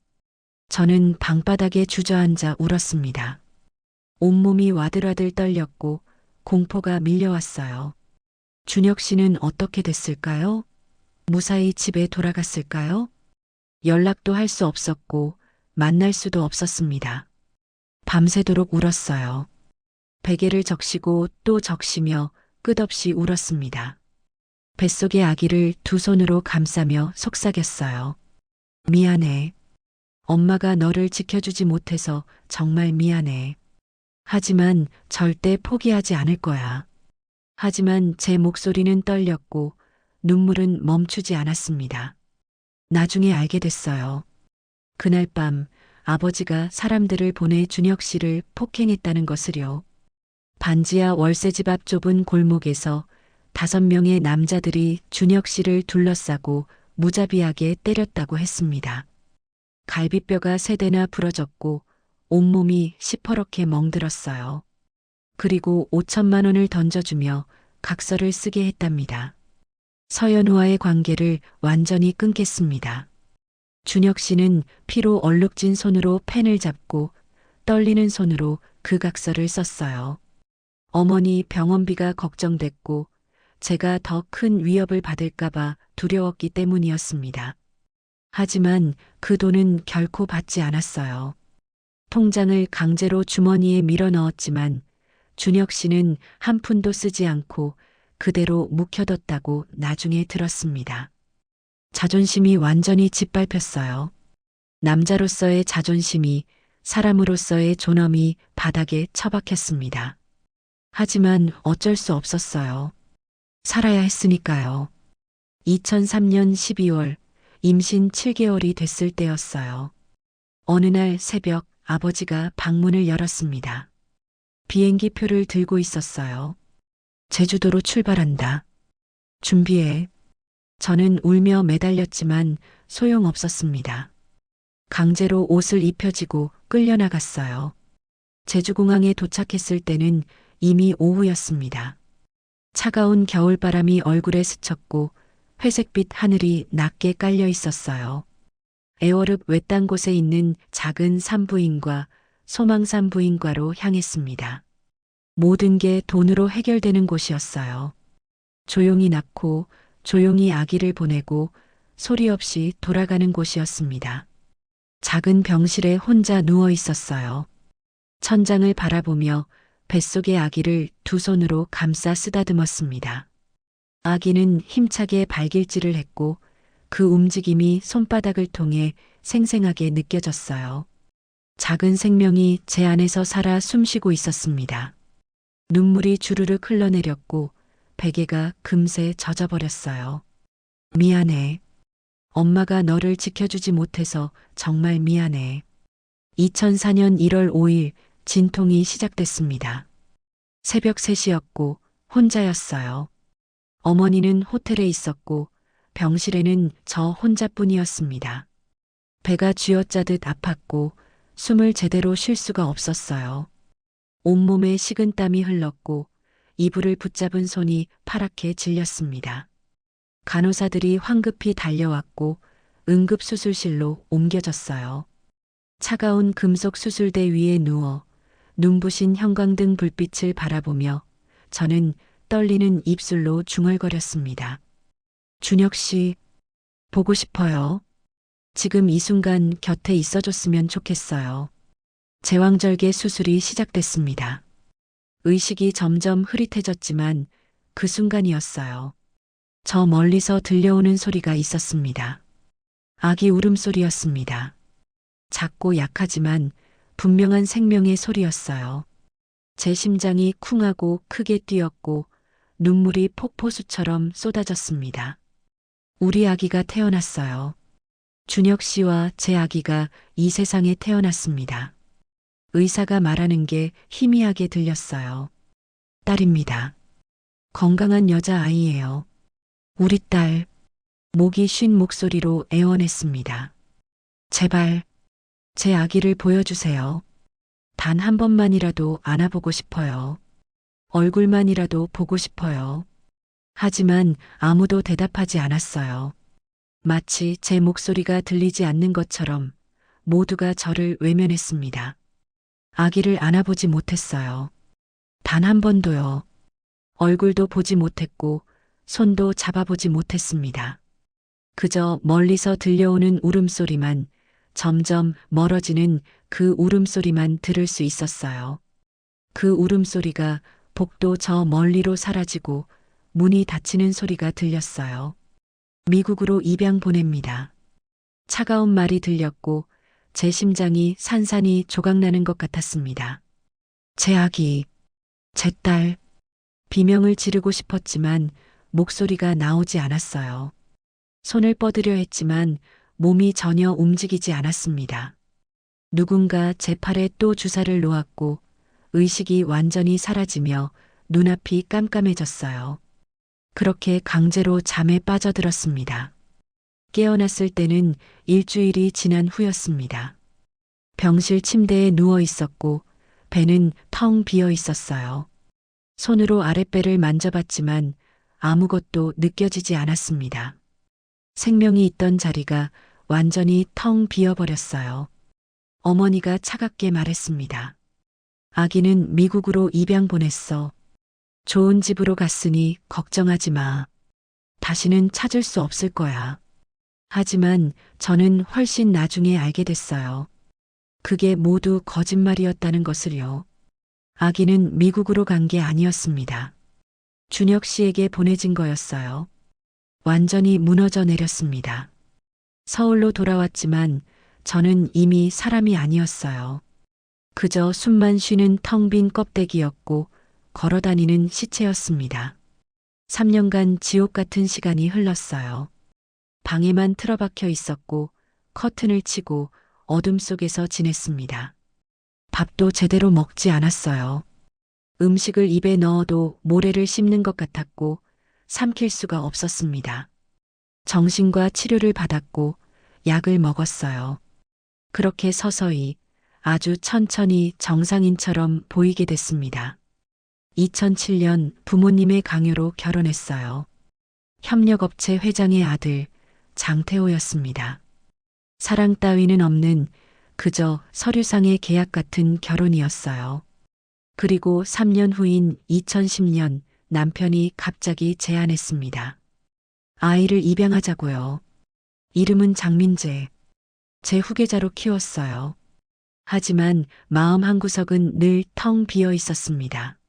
저는 방바닥에 주저앉아 울었습니다. 온몸이 와들와들 떨렸고 공포가 밀려왔어요. 준혁 씨는 어떻게 됐을까요? 무사히 집에 돌아갔을까요? 연락도 할 수 없었고 만날 수도 없었습니다. 밤새도록 울었어요. 베개를 적시고 또 적시며 끝없이 울었습니다. 뱃속의 아기를 두 손으로 감싸며 속삭였어요. 미안해. 엄마가 너를 지켜주지 못해서 정말 미안해. 하지만 절대 포기하지 않을 거야. 하지만 제 목소리는 떨렸고 눈물은 멈추지 않았습니다. 나중에 알게 됐어요. 그날 밤 아버지가 사람들을 보내 준혁 씨를 폭행했다는 것을요. 반지하 월세집 앞 좁은 골목에서 5명의 남자들이 준혁 씨를 둘러싸고 무자비하게 때렸다고 했습니다. 갈비뼈가 3대나 부러졌고 온몸이 시퍼렇게 멍들었어요. 그리고 5천만 원을 던져주며 각서를 쓰게 했답니다. 서연우와의 관계를 완전히 끊겠습니다. 준혁 씨는 피로 얼룩진 손으로 펜을 잡고 떨리는 손으로 그 각서를 썼어요. 어머니 병원비가 걱정됐고 제가 더 큰 위협을 받을까봐 두려웠기 때문이었습니다. 하지만 그 돈은 결코 받지 않았어요. 통장을 강제로 주머니에 밀어 넣었지만 준혁 씨는 한 푼도 쓰지 않고 그대로 묵혀뒀다고 나중에 들었습니다. 자존심이 완전히 짓밟혔어요. 남자로서의 자존심이, 사람으로서의 존엄이 바닥에 처박혔습니다. 하지만 어쩔 수 없었어요. 살아야 했으니까요. 2003년 12월 임신 7개월이 됐을 때였어요. 어느 날 새벽 아버지가 방문을 열었습니다. 비행기 표를 들고 있었어요. 제주도로 출발한다. 준비해. 저는 울며 매달렸지만 소용없었습니다. 강제로 옷을 입혀지고 끌려나갔어요. 제주공항에 도착했을 때는 이미 오후였습니다. 차가운 겨울바람이 얼굴에 스쳤고 회색빛 하늘이 낮게 깔려 있었어요. 애월읍 외딴 곳에 있는 작은 산부인과 소망산부인과로 향했습니다. 모든 게 돈으로 해결되는 곳이었어요. 조용히 낳고 조용히 아기를 보내고 소리 없이 돌아가는 곳이었습니다. 작은 병실에 혼자 누워 있었어요. 천장을 바라보며 뱃속의 아기를 두 손으로 감싸 쓰다듬었습니다. 아기는 힘차게 발길질을 했고 그 움직임이 손바닥을 통해 생생하게 느껴졌어요. 작은 생명이 제 안에서 살아 숨쉬고 있었습니다. 눈물이 주르륵 흘러내렸고 베개가 금세 젖어버렸어요. 미안해. 엄마가 너를 지켜주지 못해서 정말 미안해. 2004년 1월 5일 진통이 시작됐습니다. 새벽 3시였고 혼자였어요. 어머니는 호텔에 있었고 병실에는 저 혼자뿐이었습니다. 배가 쥐어짜듯 아팠고 숨을 제대로 쉴 수가 없었어요. 온몸에 식은 땀이 흘렀고 이불을 붙잡은 손이 파랗게 질렸습니다. 간호사들이 황급히 달려왔고 응급수술실로 옮겨졌어요. 차가운 금속 수술대 위에 누워 눈부신 형광등 불빛을 바라보며 저는 떨리는 입술로 중얼거렸습니다. 준혁 씨, 보고 싶어요. 지금 이 순간 곁에 있어줬으면 좋겠어요. 제왕절개 수술이 시작됐습니다. 의식이 점점 흐릿해졌지만 그 순간이었어요. 저 멀리서 들려오는 소리가 있었습니다. 아기 울음소리였습니다. 작고 약하지만 분명한 생명의 소리였어요. 제 심장이 쿵하고 크게 뛰었고 눈물이 폭포수처럼 쏟아졌습니다. 우리 아기가 태어났어요. 준혁 씨와 제 아기가 이 세상에 태어났습니다. 의사가 말하는 게 희미하게 들렸어요. 딸입니다. 건강한 여자아이예요. 우리 딸, 목이 쉰 목소리로 애원했습니다. 제발, 제 아기를 보여주세요. 단 한 번만이라도 안아보고 싶어요. 얼굴만이라도 보고 싶어요. 하지만 아무도 대답하지 않았어요. 마치 제 목소리가 들리지 않는 것처럼 모두가 저를 외면했습니다. 아기를 안아보지 못했어요. 단 한 번도요. 얼굴도 보지 못했고 손도 잡아보지 못했습니다. 그저 멀리서 들려오는 울음소리만, 점점 멀어지는 그 울음소리만 들을 수 있었어요. 그 울음소리가 복도 저 멀리로 사라지고 문이 닫히는 소리가 들렸어요. 미국으로 입양 보냅니다. 차가운 말이 들렸고 제 심장이 산산이 조각나는 것 같았습니다. 제 아기, 제 딸, 비명을 지르고 싶었지만 목소리가 나오지 않았어요. 손을 뻗으려 했지만 몸이 전혀 움직이지 않았습니다. 누군가 제 팔에 또 주사를 놓았고 의식이 완전히 사라지며 눈앞이 깜깜해졌어요. 그렇게 강제로 잠에 빠져들었습니다. 깨어났을 때는 일주일이 지난 후였습니다. 병실 침대에 누워 있었고 배는 텅 비어 있었어요. 손으로 아랫배를 만져봤지만 아무것도 느껴지지 않았습니다. 생명이 있던 자리가 완전히 텅 비어버렸어요. 어머니가 차갑게 말했습니다. 아기는 미국으로 입양 보냈어. 좋은 집으로 갔으니 걱정하지 마. 다시는 찾을 수 없을 거야. 하지만 저는 훨씬 나중에 알게 됐어요. 그게 모두 거짓말이었다는 것을요. 아기는 미국으로 간 게 아니었습니다. 준혁 씨에게 보내진 거였어요. 완전히 무너져 내렸습니다. 서울로 돌아왔지만 저는 이미 사람이 아니었어요. 그저 숨만 쉬는 텅 빈 껍데기였고 걸어다니는 시체였습니다. 3년간 지옥 같은 시간이 흘렀어요. 방에만 틀어박혀 있었고 커튼을 치고 어둠 속에서 지냈습니다. 밥도 제대로 먹지 않았어요. 음식을 입에 넣어도 모래를 씹는 것 같았고 삼킬 수가 없었습니다. 정신과 치료를 받았고 약을 먹었어요. 그렇게 서서히 아주 천천히 정상인처럼 보이게 됐습니다. 2007년 부모님의 강요로 결혼했어요. 협력업체 회장의 아들 장태호였습니다. 사랑 따위는 없는 그저 서류상의 계약 같은 결혼이었어요. 그리고 3년 후인 2010년 남편이 갑자기 제안했습니다. 아이를 입양하자고요. 이름은 장민재. 제 후계자로 키웠어요. 하지만 마음 한구석은 늘 텅 비어 있었습니다.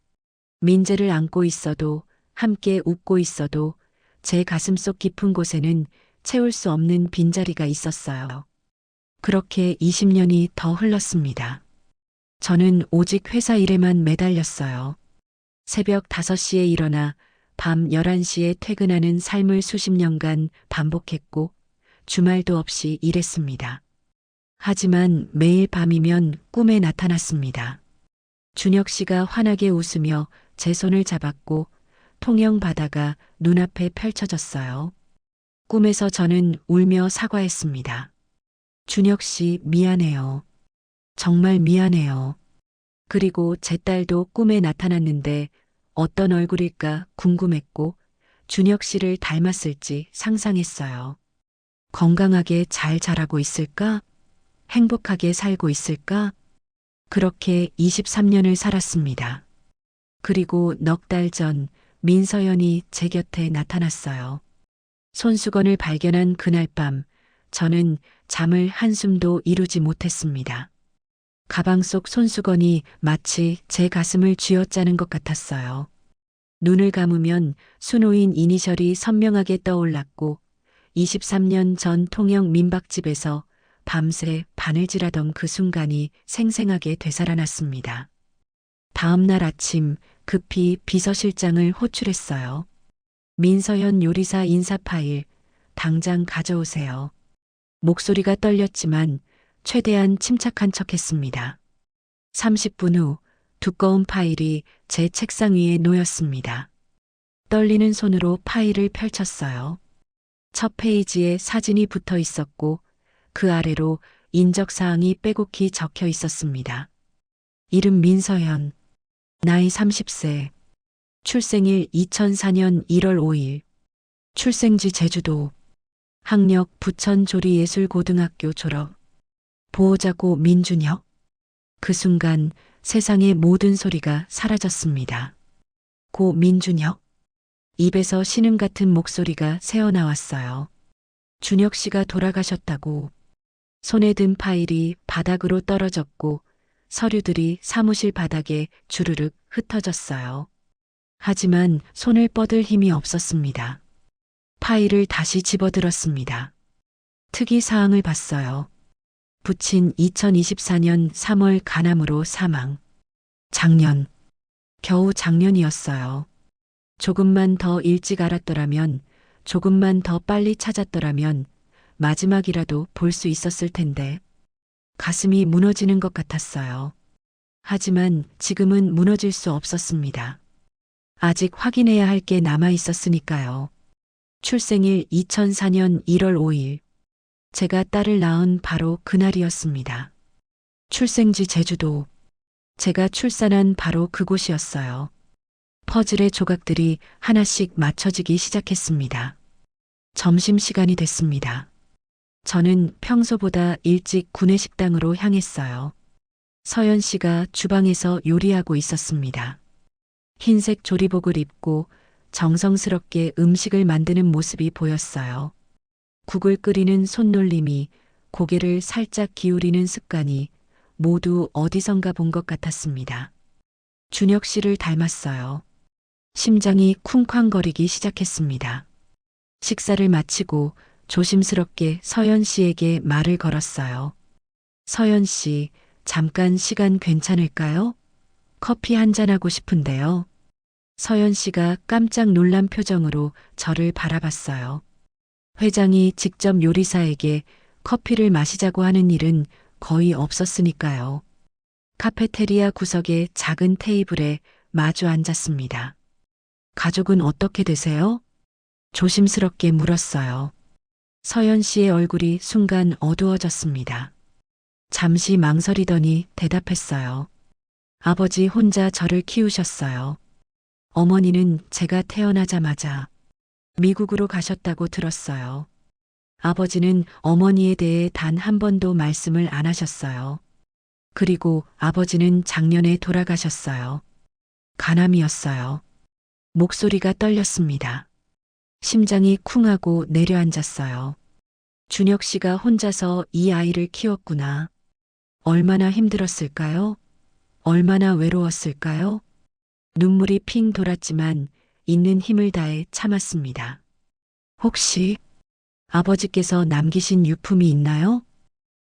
민재를 안고 있어도 함께 웃고 있어도 제 가슴속 깊은 곳에는 채울 수 없는 빈자리가 있었어요. 그렇게 20년이 더 흘렀습니다. 저는 오직 회사 일에만 매달렸어요. 새벽 5시에 일어나 밤 11시에 퇴근하는 삶을 수십 년간 반복했고 주말도 없이 일했습니다. 하지만 매일 밤이면 꿈에 나타났습니다. 준혁 씨가 환하게 웃으며 제 손을 잡았고 통영 바다가 눈앞에 펼쳐졌어요. 꿈에서 저는 울며 사과했습니다. 준혁 씨 미안해요. 정말 미안해요. 그리고 제 딸도 꿈에 나타났는데 어떤 얼굴일까 궁금했고 준혁 씨를 닮았을지 상상했어요. 건강하게 잘 자라고 있을까? 행복하게 살고 있을까? 그렇게 23년을 살았습니다. 그리고 넉 달 전 민서연이 제 곁에 나타났어요. 손수건을 발견한 그날 밤 저는 잠을 한숨도 이루지 못했습니다. 가방 속 손수건이 마치 제 가슴을 쥐어짜는 것 같았어요. 눈을 감으면 수노인 이니셜이 선명하게 떠올랐고 23년 전 통영 민박집에서 밤새 바늘질하던 그 순간이 생생하게 되살아났습니다. 다음 날 아침 급히 비서실장을 호출했어요. 민서연 요리사 인사 파일 당장 가져오세요. 목소리가 떨렸지만 최대한 침착한 척했습니다. 30분 후 두꺼운 파일이 제 책상 위에 놓였습니다. 떨리는 손으로 파일을 펼쳤어요. 첫 페이지에 사진이 붙어 있었고 그 아래로 인적사항이 빼곡히 적혀 있었습니다. 이름 민서연, 나이 30세, 출생일 2004년 1월 5일, 출생지 제주도, 학력 부천조리예술고등학교 졸업, 보호자고 민준혁. 그 순간 세상의 모든 소리가 사라졌습니다. 고 민준혁. 입에서 신음 같은 목소리가 새어나왔어요. 준혁 씨가 돌아가셨다고. 손에 든 파일이 바닥으로 떨어졌고 서류들이 사무실 바닥에 주르륵 흩어졌어요. 하지만 손을 뻗을 힘이 없었습니다. 파일을 다시 집어들었습니다. 특이 사항을 봤어요. 부친 2024년 3월 간암으로 사망. 작년. 겨우 작년이었어요. 조금만 더 일찍 알았더라면, 조금만 더 빨리 찾았더라면 마지막이라도 볼 수 있었을 텐데. 가슴이 무너지는 것 같았어요. 하지만 지금은 무너질 수 없었습니다. 아직 확인해야 할 게 남아 있었으니까요. 출생일 2004년 1월 5일. 제가 딸을 낳은 바로 그날이었습니다. 출생지 제주도. 제가 출산한 바로 그곳이었어요. 퍼즐의 조각들이 하나씩 맞춰지기 시작했습니다. 점심시간이 됐습니다. 저는 평소보다 일찍 구내식당으로 향했어요. 서연 씨가 주방에서 요리하고 있었습니다. 흰색 조리복을 입고 정성스럽게 음식을 만드는 모습이 보였어요. 국을 끓이는 손놀림이, 고개를 살짝 기울이는 습관이 모두 어디선가 본 것 같았습니다. 준혁 씨를 닮았어요. 심장이 쿵쾅거리기 시작했습니다. 식사를 마치고 조심스럽게 서연 씨에게 말을 걸었어요. 서연 씨, 잠깐 시간 괜찮을까요? 커피 한잔 하고 싶은데요. 서연 씨가 깜짝 놀란 표정으로 저를 바라봤어요. 회장이 직접 요리사에게 커피를 마시자고 하는 일은 거의 없었으니까요. 카페테리아 구석의 작은 테이블에 마주 앉았습니다. 가족은 어떻게 되세요? 조심스럽게 물었어요. 서연 씨의 얼굴이 순간 어두워졌습니다. 잠시 망설이더니 대답했어요. 아버지 혼자 저를 키우셨어요. 어머니는 제가 태어나자마자 미국으로 가셨다고 들었어요. 아버지는 어머니에 대해 단 한 번도 말씀을 안 하셨어요. 그리고 아버지는 작년에 돌아가셨어요. 간암이었어요. 목소리가 떨렸습니다. 심장이 쿵하고 내려앉았어요. 준혁 씨가 혼자서 이 아이를 키웠구나. 얼마나 힘들었을까요? 얼마나 외로웠을까요? 눈물이 핑 돌았지만 있는 힘을 다해 참았습니다. 혹시 아버지께서 남기신 유품이 있나요?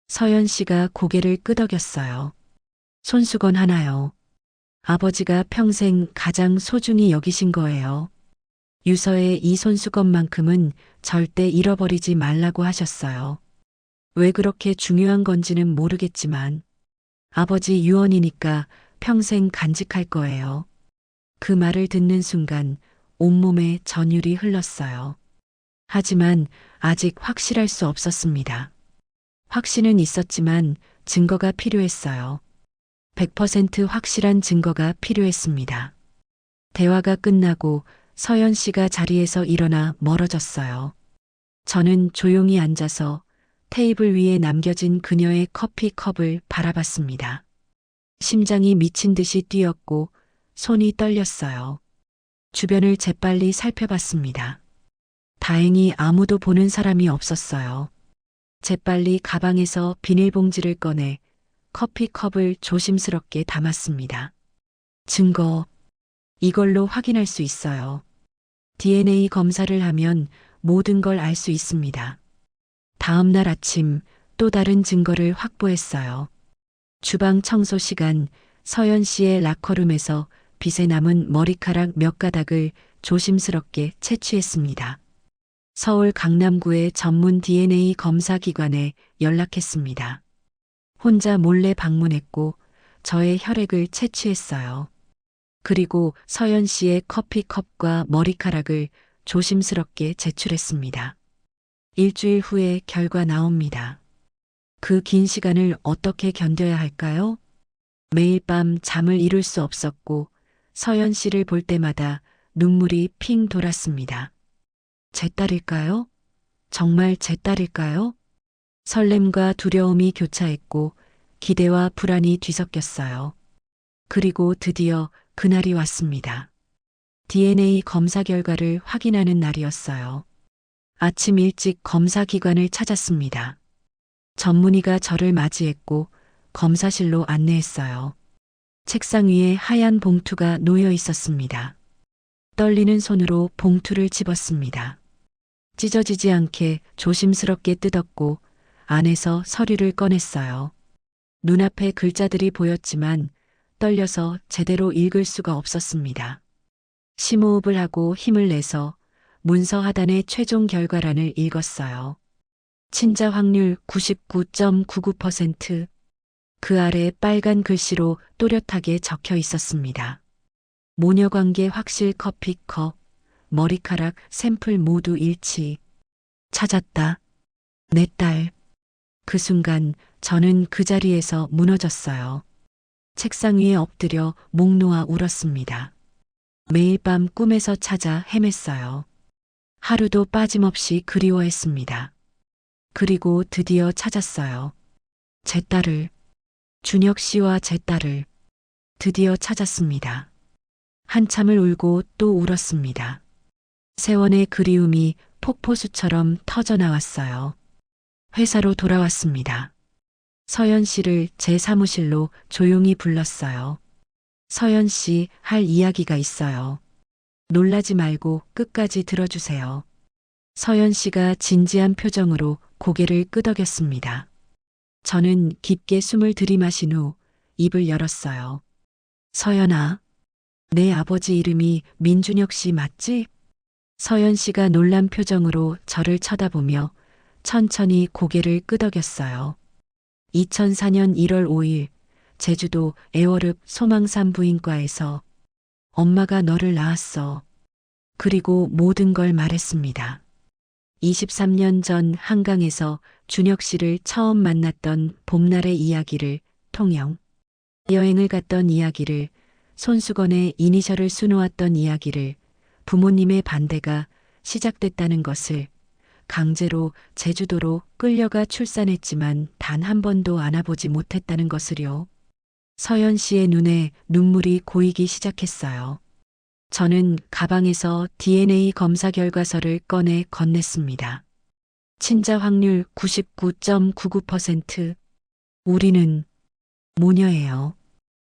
서연 씨가 고개를 끄덕였어요. 손수건 하나요. 아버지가 평생 가장 소중히 여기신 거예요. 유서에 이 손수건만큼은 절대 잃어버리지 말라고 하셨어요. 왜 그렇게 중요한 건지는 모르겠지만 아버지 유언이니까 평생 간직할 거예요. 그 말을 듣는 순간 온몸에 전율이 흘렀어요. 하지만 아직 확실할 수 없었습니다. 확신은 있었지만 증거가 필요했어요. 100% 확실한 증거가 필요했습니다. 대화가 끝나고 서연 씨가 자리에서 일어나 멀어졌어요. 저는 조용히 앉아서 테이블 위에 남겨진 그녀의 커피컵을 바라봤습니다. 심장이 미친 듯이 뛰었고 손이 떨렸어요. 주변을 재빨리 살펴봤습니다. 다행히 아무도 보는 사람이 없었어요. 재빨리 가방에서 비닐봉지를 꺼내 커피컵을 조심스럽게 담았습니다. 증거, 이걸로 확인할 수 있어요. DNA 검사를 하면 모든 걸 알 수 있습니다. 다음 날 아침 또 다른 증거를 확보했어요. 주방 청소 시간 서연 씨의 라커룸에서 빗에 남은 머리카락 몇 가닥을 조심스럽게 채취했습니다. 서울 강남구의 전문 DNA 검사 기관에 연락했습니다. 혼자 몰래 방문했고 저의 혈액을 채취했어요. 그리고 서연 씨의 커피컵과 머리카락을 조심스럽게 제출했습니다. 일주일 후에 결과 나옵니다. 그 긴 시간을 어떻게 견뎌야 할까요? 매일 밤 잠을 이룰 수 없었고 서연 씨를 볼 때마다 눈물이 핑 돌았습니다. 제 딸일까요? 정말 제 딸일까요? 설렘과 두려움이 교차했고 기대와 불안이 뒤섞였어요. 그리고 드디어 그날이 왔습니다. DNA 검사 결과를 확인하는 날이었어요. 아침 일찍 검사 기관을 찾았습니다. 전문의가 저를 맞이했고 검사실로 안내했어요. 책상 위에 하얀 봉투가 놓여 있었습니다. 떨리는 손으로 봉투를 집었습니다. 찢어지지 않게 조심스럽게 뜯었고 안에서 서류를 꺼냈어요. 눈앞에 글자들이 보였지만 떨려서 제대로 읽을 수가 없었습니다. 심호흡을 하고 힘을 내서 문서 하단의 최종 결과란을 읽었어요. 친자 확률 99.99%. 그 아래 빨간 글씨로 또렷하게 적혀 있었습니다. 모녀관계 확실 커피컵, 머리카락 샘플 모두 일치. 찾았다. 내 딸. 그 순간 저는 그 자리에서 무너졌어요. 책상 위에 엎드려 목 놓아 울었습니다. 매일 밤 꿈에서 찾아 헤맸어요. 하루도 빠짐없이 그리워했습니다. 그리고 드디어 찾았어요. 제 딸을, 준혁 씨와 제 딸을 드디어 찾았습니다. 한참을 울고 또 울었습니다. 세원의 그리움이 폭포수처럼 터져나왔어요. 회사로 돌아왔습니다. 서연 씨를 제 사무실로 조용히 불렀어요. 서연 씨, 할 이야기가 있어요. 놀라지 말고 끝까지 들어주세요. 서연 씨가 진지한 표정으로 고개를 끄덕였습니다. 저는 깊게 숨을 들이마신 후 입을 열었어요. 서연아, 내 아버지 이름이 민준혁 씨 맞지? 서연 씨가 놀란 표정으로 저를 쳐다보며 천천히 고개를 끄덕였어요. 2004년 1월 5일 제주도 애월읍 소망산부인과에서 엄마가 너를 낳았어. 그리고 모든 걸 말했습니다. 23년 전 한강에서 준혁 씨를 처음 만났던 봄날의 이야기를 통영, 여행을 갔던 이야기를, 손수건에 이니셜을 수놓았던 이야기를, 부모님의 반대가 시작됐다는 것을, 강제로 제주도로 끌려가 출산했지만 단 한 번도 안아보지 못했다는 것을요. 서연 씨의 눈에 눈물이 고이기 시작했어요. 저는 가방에서 DNA 검사 결과서를 꺼내 건넸습니다. 친자 확률 99.99%. 우리는 모녀예요.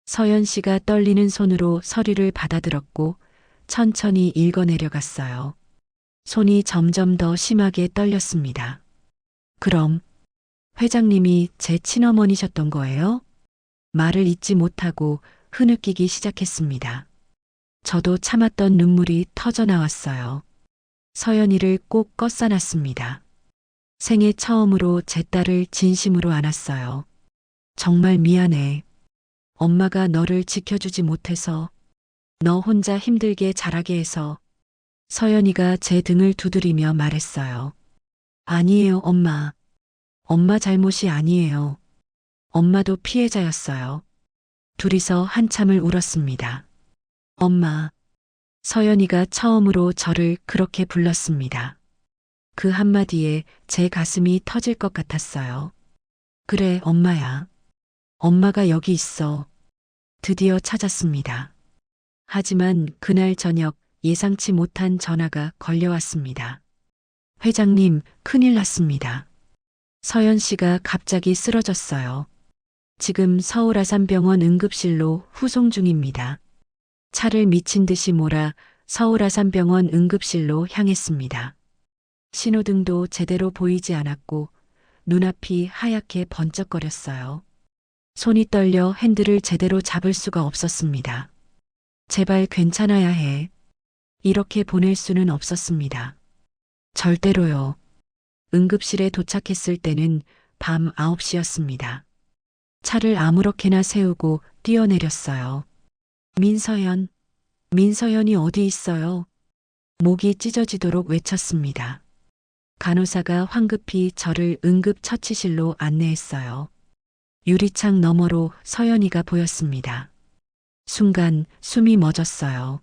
서연 씨가 떨리는 손으로 서류를 받아들었고 천천히 읽어내려갔어요. 손이 점점 더 심하게 떨렸습니다. 그럼 회장님이 제 친어머니셨던 거예요? 말을 잇지 못하고 흐느끼기 시작했습니다. 저도 참았던 눈물이 터져 나왔어요. 서연이를 꼭 껐어놨습니다. 생애 처음으로 제 딸을 진심으로 안았어요. 정말 미안해. 엄마가 너를 지켜주지 못해서, 너 혼자 힘들게 자라게 해서. 서연이가 제 등을 두드리며 말했어요. 아니에요, 엄마. 엄마 잘못이 아니에요. 엄마도 피해자였어요. 둘이서 한참을 울었습니다. 엄마. 서연이가 처음으로 저를 그렇게 불렀습니다. 그 한마디에 제 가슴이 터질 것 같았어요. 그래, 엄마야. 엄마가 여기 있어. 드디어 찾았습니다. 하지만 그날 저녁 예상치 못한 전화가 걸려왔습니다. 회장님, 큰일 났습니다. 서연 씨가 갑자기 쓰러졌어요. 지금 서울 아산병원 응급실로 후송 중입니다. 차를 미친 듯이 몰아 서울 아산병원 응급실로 향했습니다. 신호등도 제대로 보이지 않았고 눈앞이 하얗게 번쩍거렸어요. 손이 떨려 핸들을 제대로 잡을 수가 없었습니다. 제발 괜찮아야 해. 이렇게 보낼 수는 없었습니다. 절대로요. 응급실에 도착했을 때는 밤 9시였습니다. 차를 아무렇게나 세우고 뛰어내렸어요. 민서연, 민서연이 어디 있어요? 목이 찢어지도록 외쳤습니다. 간호사가 황급히 저를 응급처치실로 안내했어요. 유리창 너머로 서연이가 보였습니다. 순간 숨이 멎었어요.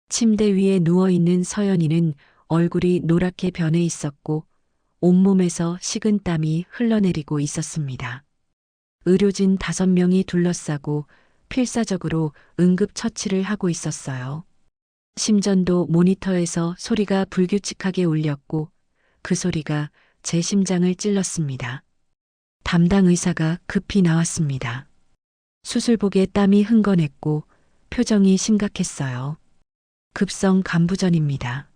침대 위에 누워있는 서연이는 얼굴이 노랗게 변해 있었고 온몸에서 식은 땀이 흘러내리고 있었습니다. 의료진 5명이 둘러싸고 필사적으로 응급처치를 하고 있었어요. 심전도 모니터에서 소리가 불규칙하게 울렸고 그 소리가 제 심장을 찔렀습니다. 담당 의사가 급히 나왔습니다. 수술복에 땀이 흥건했고 표정이 심각했어요. 급성 간부전입니다.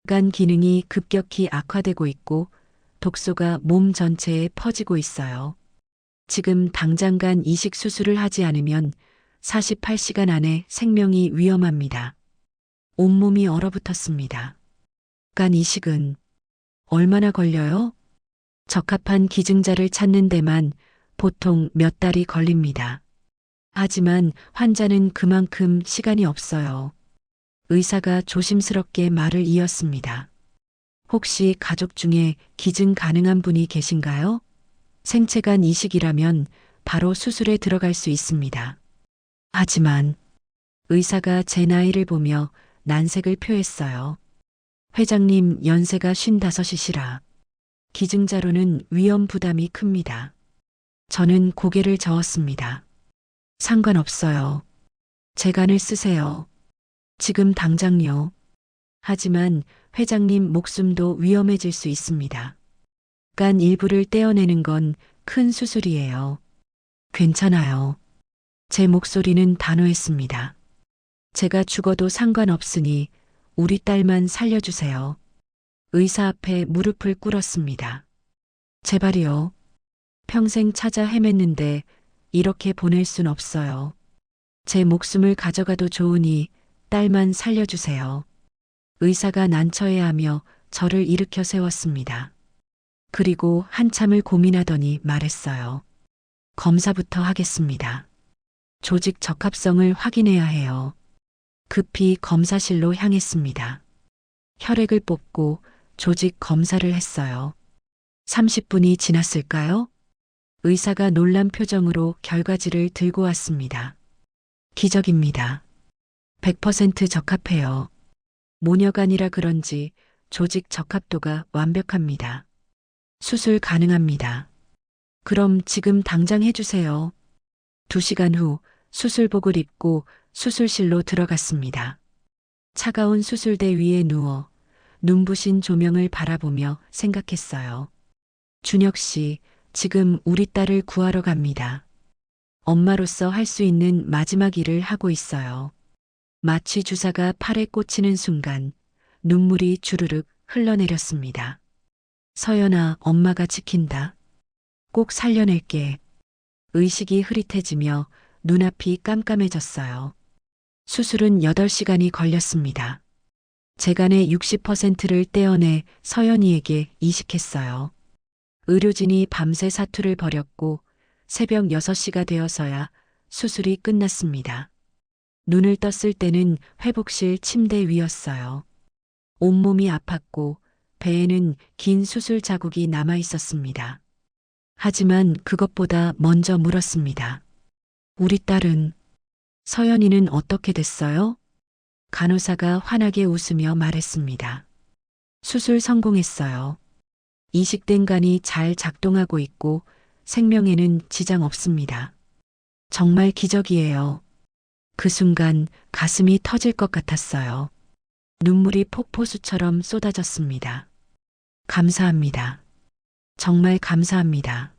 간 기능이 급격히 악화되고 있고 독소가 몸 전체에 퍼지고 있어요. 지금 당장 간 이식 수술을 하지 않으면 48시간 안에 생명이 위험합니다. 온몸이 얼어붙었습니다. 간 이식은 얼마나 걸려요? 적합한 기증자를 찾는 데만 보통 몇 달이 걸립니다. 하지만 환자는 그만큼 시간이 없어요. 의사가 조심스럽게 말을 이었습니다. 혹시 가족 중에 기증 가능한 분이 계신가요? 생체간 이식이라면 바로 수술에 들어갈 수 있습니다. 하지만 의사가 제 나이를 보며 난색을 표했어요. 회장님 연세가 55이시라 기증자로는 위험 부담이 큽니다. 저는 고개를 저었습니다. 상관없어요. 제 간을 쓰세요. 지금 당장요. 하지만 회장님 목숨도 위험해질 수 있습니다. 간 일부를 떼어내는 건 큰 수술이에요. 괜찮아요. 제 목소리는 단호했습니다. 제가 죽어도 상관없으니 우리 딸만 살려주세요. 의사 앞에 무릎을 꿇었습니다. 제발이요. 평생 찾아 헤맸는데 이렇게 보낼 순 없어요. 제 목숨을 가져가도 좋으니 딸만 살려주세요. 의사가 난처해하며 저를 일으켜 세웠습니다. 그리고 한참을 고민하더니 말했어요. 검사부터 하겠습니다. 조직 적합성을 확인해야 해요. 급히 검사실로 향했습니다. 혈액을 뽑고 조직 검사를 했어요. 30분이 지났을까요? 의사가 놀란 표정으로 결과지를 들고 왔습니다. 기적입니다. 100% 적합해요. 모녀간이라 그런지 조직 적합도가 완벽합니다. 수술 가능합니다. 그럼 지금 당장 해주세요. 2시간 후 수술복을 입고 수술실로 들어갔습니다. 차가운 수술대 위에 누워 눈부신 조명을 바라보며 생각했어요. 준혁 씨, 지금 우리 딸을 구하러 갑니다. 엄마로서 할 수 있는 마지막 일을 하고 있어요. 마취 주사가 팔에 꽂히는 순간 눈물이 주르륵 흘러내렸습니다. 서연아, 엄마가 지킨다. 꼭 살려낼게. 의식이 흐릿해지며 눈앞이 깜깜해졌어요. 수술은 8시간이 걸렸습니다. 제간의 60%를 떼어내 서연이에게 이식했어요. 의료진이 밤새 사투를 벌였고 새벽 6시가 되어서야 수술이 끝났습니다. 눈을 떴을 때는 회복실 침대 위였어요. 온몸이 아팠고 배에는 긴 수술 자국이 남아 있었습니다. 하지만 그것보다 먼저 물었습니다. 우리 딸은, 서연이는 어떻게 됐어요? 간호사가 환하게 웃으며 말했습니다. 수술 성공했어요. 이식된 간이 잘 작동하고 있고 생명에는 지장 없습니다. 정말 기적이에요. 그 순간 가슴이 터질 것 같았어요. 눈물이 폭포수처럼 쏟아졌습니다. 감사합니다. 정말 감사합니다.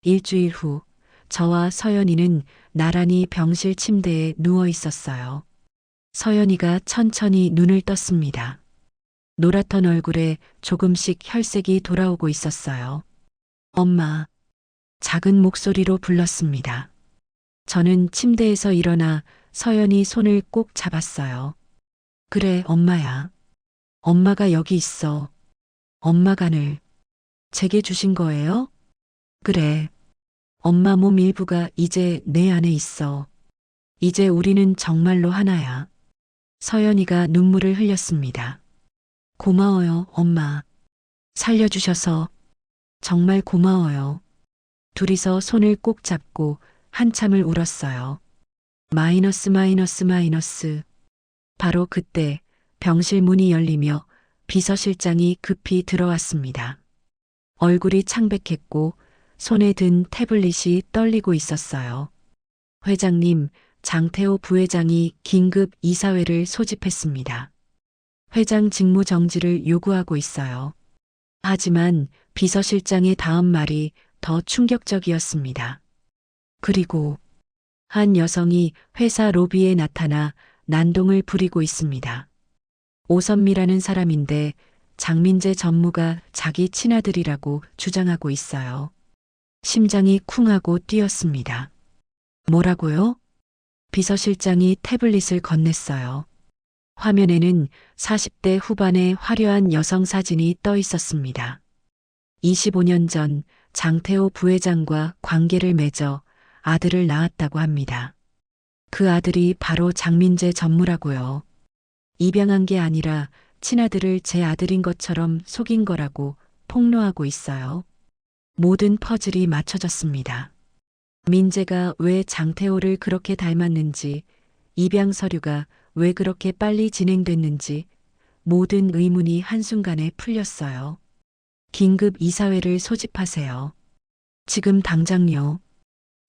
일주일 후 저와 서연이는 나란히 병실 침대에 누워 있었어요. 서연이가 천천히 눈을 떴습니다. 노랗던 얼굴에 조금씩 혈색이 돌아오고 있었어요. 엄마, 작은 목소리로 불렀습니다. 저는 침대에서 일어나 서연이 손을 꼭 잡았어요. 그래, 엄마야. 엄마가 여기 있어. 엄마 간을 제게 주신 거예요? 그래. 엄마 몸 일부가 이제 내 안에 있어. 이제 우리는 정말로 하나야. 서연이가 눈물을 흘렸습니다. 고마워요, 엄마. 살려주셔서 정말 고마워요. 둘이서 손을 꼭 잡고 한참을 울었어요. 마이너스 마이너스 마이너스. 바로 그때 병실 문이 열리며 비서실장이 급히 들어왔습니다. 얼굴이 창백했고 손에 든 태블릿이 떨리고 있었어요. 회장님, 장태호 부회장이 긴급 이사회를 소집했습니다. 회장 직무 정지를 요구하고 있어요. 하지만 비서실장의 다음 말이 더 충격적이었습니다. 그리고 한 여성이 회사 로비에 나타나 난동을 부리고 있습니다. 오선미라는 사람인데 장민재 전무가 자기 친아들이라고 주장하고 있어요. 심장이 쿵하고 뛰었습니다. 뭐라고요? 비서실장이 태블릿을 건넸어요. 화면에는 40대 후반의 화려한 여성 사진이 떠 있었습니다. 25년 전 장태호 부회장과 관계를 맺어 아들을 낳았다고 합니다. 그 아들이 바로 장민재 전무라고요. 입양한 게 아니라 친아들을 제 아들인 것처럼 속인 거라고 폭로하고 있어요. 모든 퍼즐이 맞춰졌습니다. 민재가 왜 장태호를 그렇게 닮았는지, 입양 서류가 왜 그렇게 빨리 진행됐는지 모든 의문이 한순간에 풀렸어요. 긴급 이사회를 소집하세요. 지금 당장요.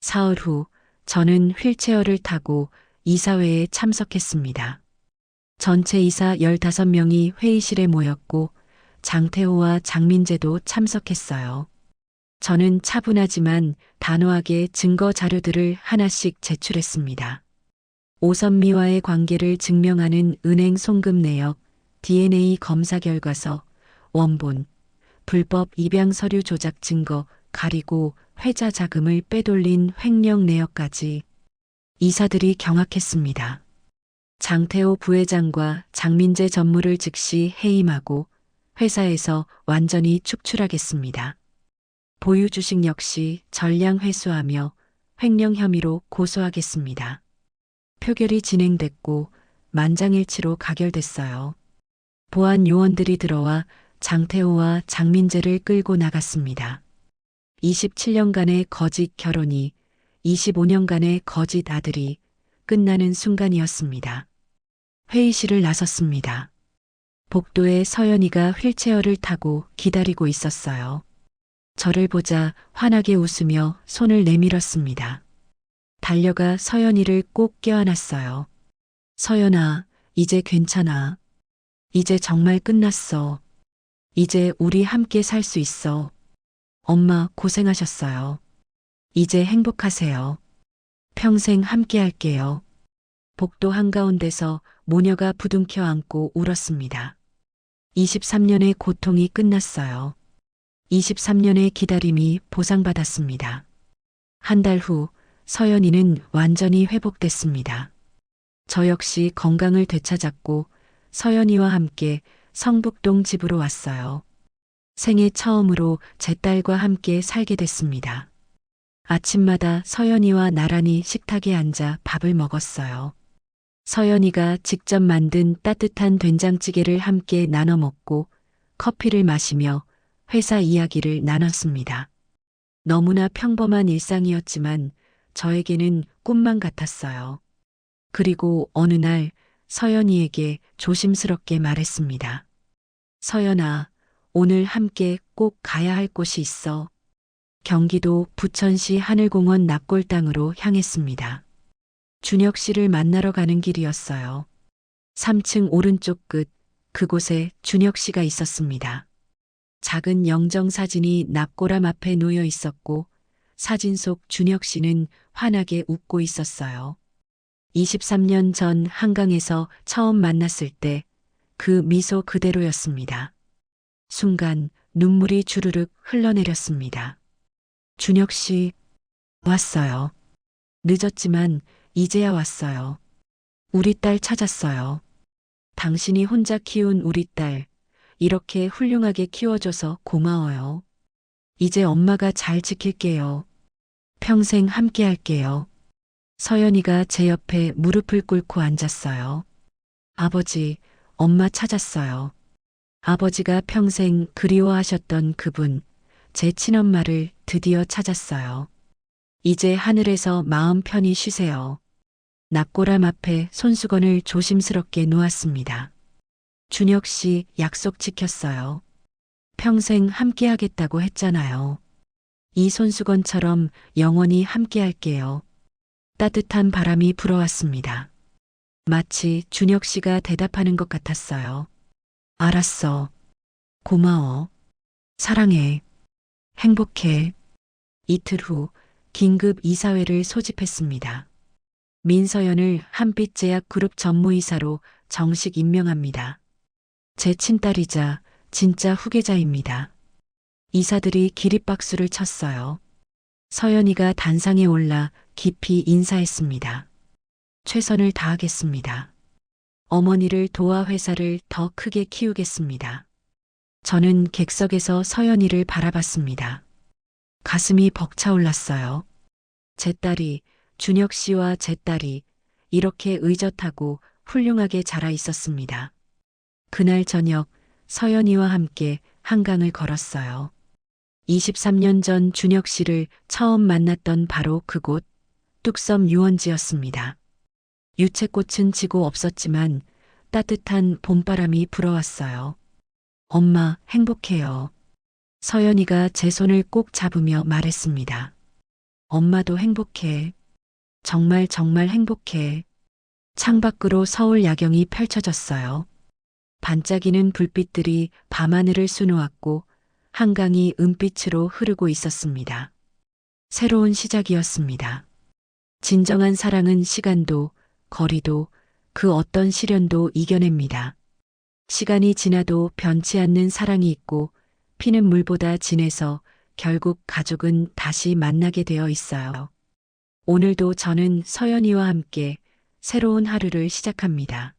사흘 후 저는 휠체어를 타고 이사회에 참석했습니다. 전체 이사 15명이 회의실에 모였고 장태호와 장민재도 참석했어요. 저는 차분하지만 단호하게 증거 자료들을 하나씩 제출했습니다. 오선미와의 관계를 증명하는 은행 송금 내역, DNA 검사 결과서, 원본, 불법 입양 서류 조작 증거, 가리고 회자 자금을 빼돌린 횡령 내역까지. 이사들이 경악했습니다. 장태호 부회장과 장민재 전무를 즉시 해임하고 회사에서 완전히 축출하겠습니다. 보유 주식 역시 전량 회수하며 횡령 혐의로 고소하겠습니다. 표결이 진행됐고 만장일치로 가결됐어요. 보안 요원들이 들어와 장태호와 장민재를 끌고 나갔습니다. 27년간의 거짓 결혼이 25년간의 거짓 아들이 끝나는 순간이었습니다. 회의실을 나섰습니다. 복도에 서연이가 휠체어를 타고 기다리고 있었어요. 저를 보자 환하게 웃으며 손을 내밀었습니다. 달려가 서연이를 꼭 껴안았어요. 서연아, 이제 괜찮아. 이제 정말 끝났어. 이제 우리 함께 살 수 있어. 엄마 고생하셨어요. 이제 행복하세요. 평생 함께 할게요. 복도 한가운데서 모녀가 부둥켜 안고 울었습니다. 23년의 고통이 끝났어요. 23년의 기다림이 보상받았습니다. 한 달 후 서연이는 완전히 회복됐습니다. 저 역시 건강을 되찾았고 서연이와 함께 성북동 집으로 왔어요. 생애 처음으로 제 딸과 함께 살게 됐습니다. 아침마다 서연이와 나란히 식탁에 앉아 밥을 먹었어요. 서연이가 직접 만든 따뜻한 된장찌개를 함께 나눠 먹고 커피를 마시며 회사 이야기를 나눴습니다. 너무나 평범한 일상이었지만 저에게는 꿈만 같았어요. 그리고 어느 날 서연이에게 조심스럽게 말했습니다. 서연아, 오늘 함께 꼭 가야 할 곳이 있어. 경기도 부천시 하늘공원 납골당으로 향했습니다. 준혁 씨를 만나러 가는 길이었어요. 3층 오른쪽 끝, 그곳에 준혁 씨가 있었습니다. 작은 영정사진이 납골함 앞에 놓여 있었고 사진 속 준혁 씨는 환하게 웃고 있었어요. 23년 전 한강에서 처음 만났을 때 그 미소 그대로였습니다. 순간 눈물이 주르륵 흘러내렸습니다. 준혁 씨, 왔어요. 늦었지만 이제야 왔어요. 우리 딸 찾았어요. 당신이 혼자 키운 우리 딸, 이렇게 훌륭하게 키워줘서 고마워요. 이제 엄마가 잘 지킬게요. 평생 함께 할게요. 서연이가 제 옆에 무릎을 꿇고 앉았어요. 아버지, 엄마 찾았어요. 아버지가 평생 그리워하셨던 그분, 제 친엄마를 드디어 찾았어요. 이제 하늘에서 마음 편히 쉬세요. 납골함 앞에 손수건을 조심스럽게 놓았습니다. 준혁 씨 약속 지켰어요. 평생 함께 하겠다고 했잖아요. 이 손수건처럼 영원히 함께 할게요. 따뜻한 바람이 불어왔습니다. 마치 준혁 씨가 대답하는 것 같았어요. 알았어. 고마워. 사랑해. 행복해. 이틀 후 긴급 이사회를 소집했습니다. 민서연을 한빛제약 그룹 전무이사로 정식 임명합니다. 제 친딸이자 진짜 후계자입니다. 이사들이 기립박수를 쳤어요. 서연이가 단상에 올라 깊이 인사했습니다. 최선을 다하겠습니다. 어머니를 도와 회사를 더 크게 키우겠습니다. 저는 객석에서 서연이를 바라봤습니다. 가슴이 벅차올랐어요. 제 딸이, 준혁 씨와 제 딸이 이렇게 의젓하고 훌륭하게 자라 있었습니다. 그날 저녁 서연이와 함께 한강을 걸었어요. 23년 전 준혁 씨를 처음 만났던 바로 그곳, 뚝섬 유원지였습니다. 유채꽃은 지고 없었지만 따뜻한 봄바람이 불어왔어요. 엄마, 행복해요. 서연이가 제 손을 꼭 잡으며 말했습니다. 엄마도 행복해. 정말 정말 행복해. 창밖으로 서울 야경이 펼쳐졌어요. 반짝이는 불빛들이 밤하늘을 수놓았고 한강이 은빛으로 흐르고 있었습니다. 새로운 시작이었습니다. 진정한 사랑은 시간도, 거리도, 그 어떤 시련도 이겨냅니다. 시간이 지나도 변치 않는 사랑이 있고 피는 물보다 진해서 결국 가족은 다시 만나게 되어 있어요. 오늘도 저는 서연이와 함께 새로운 하루를 시작합니다.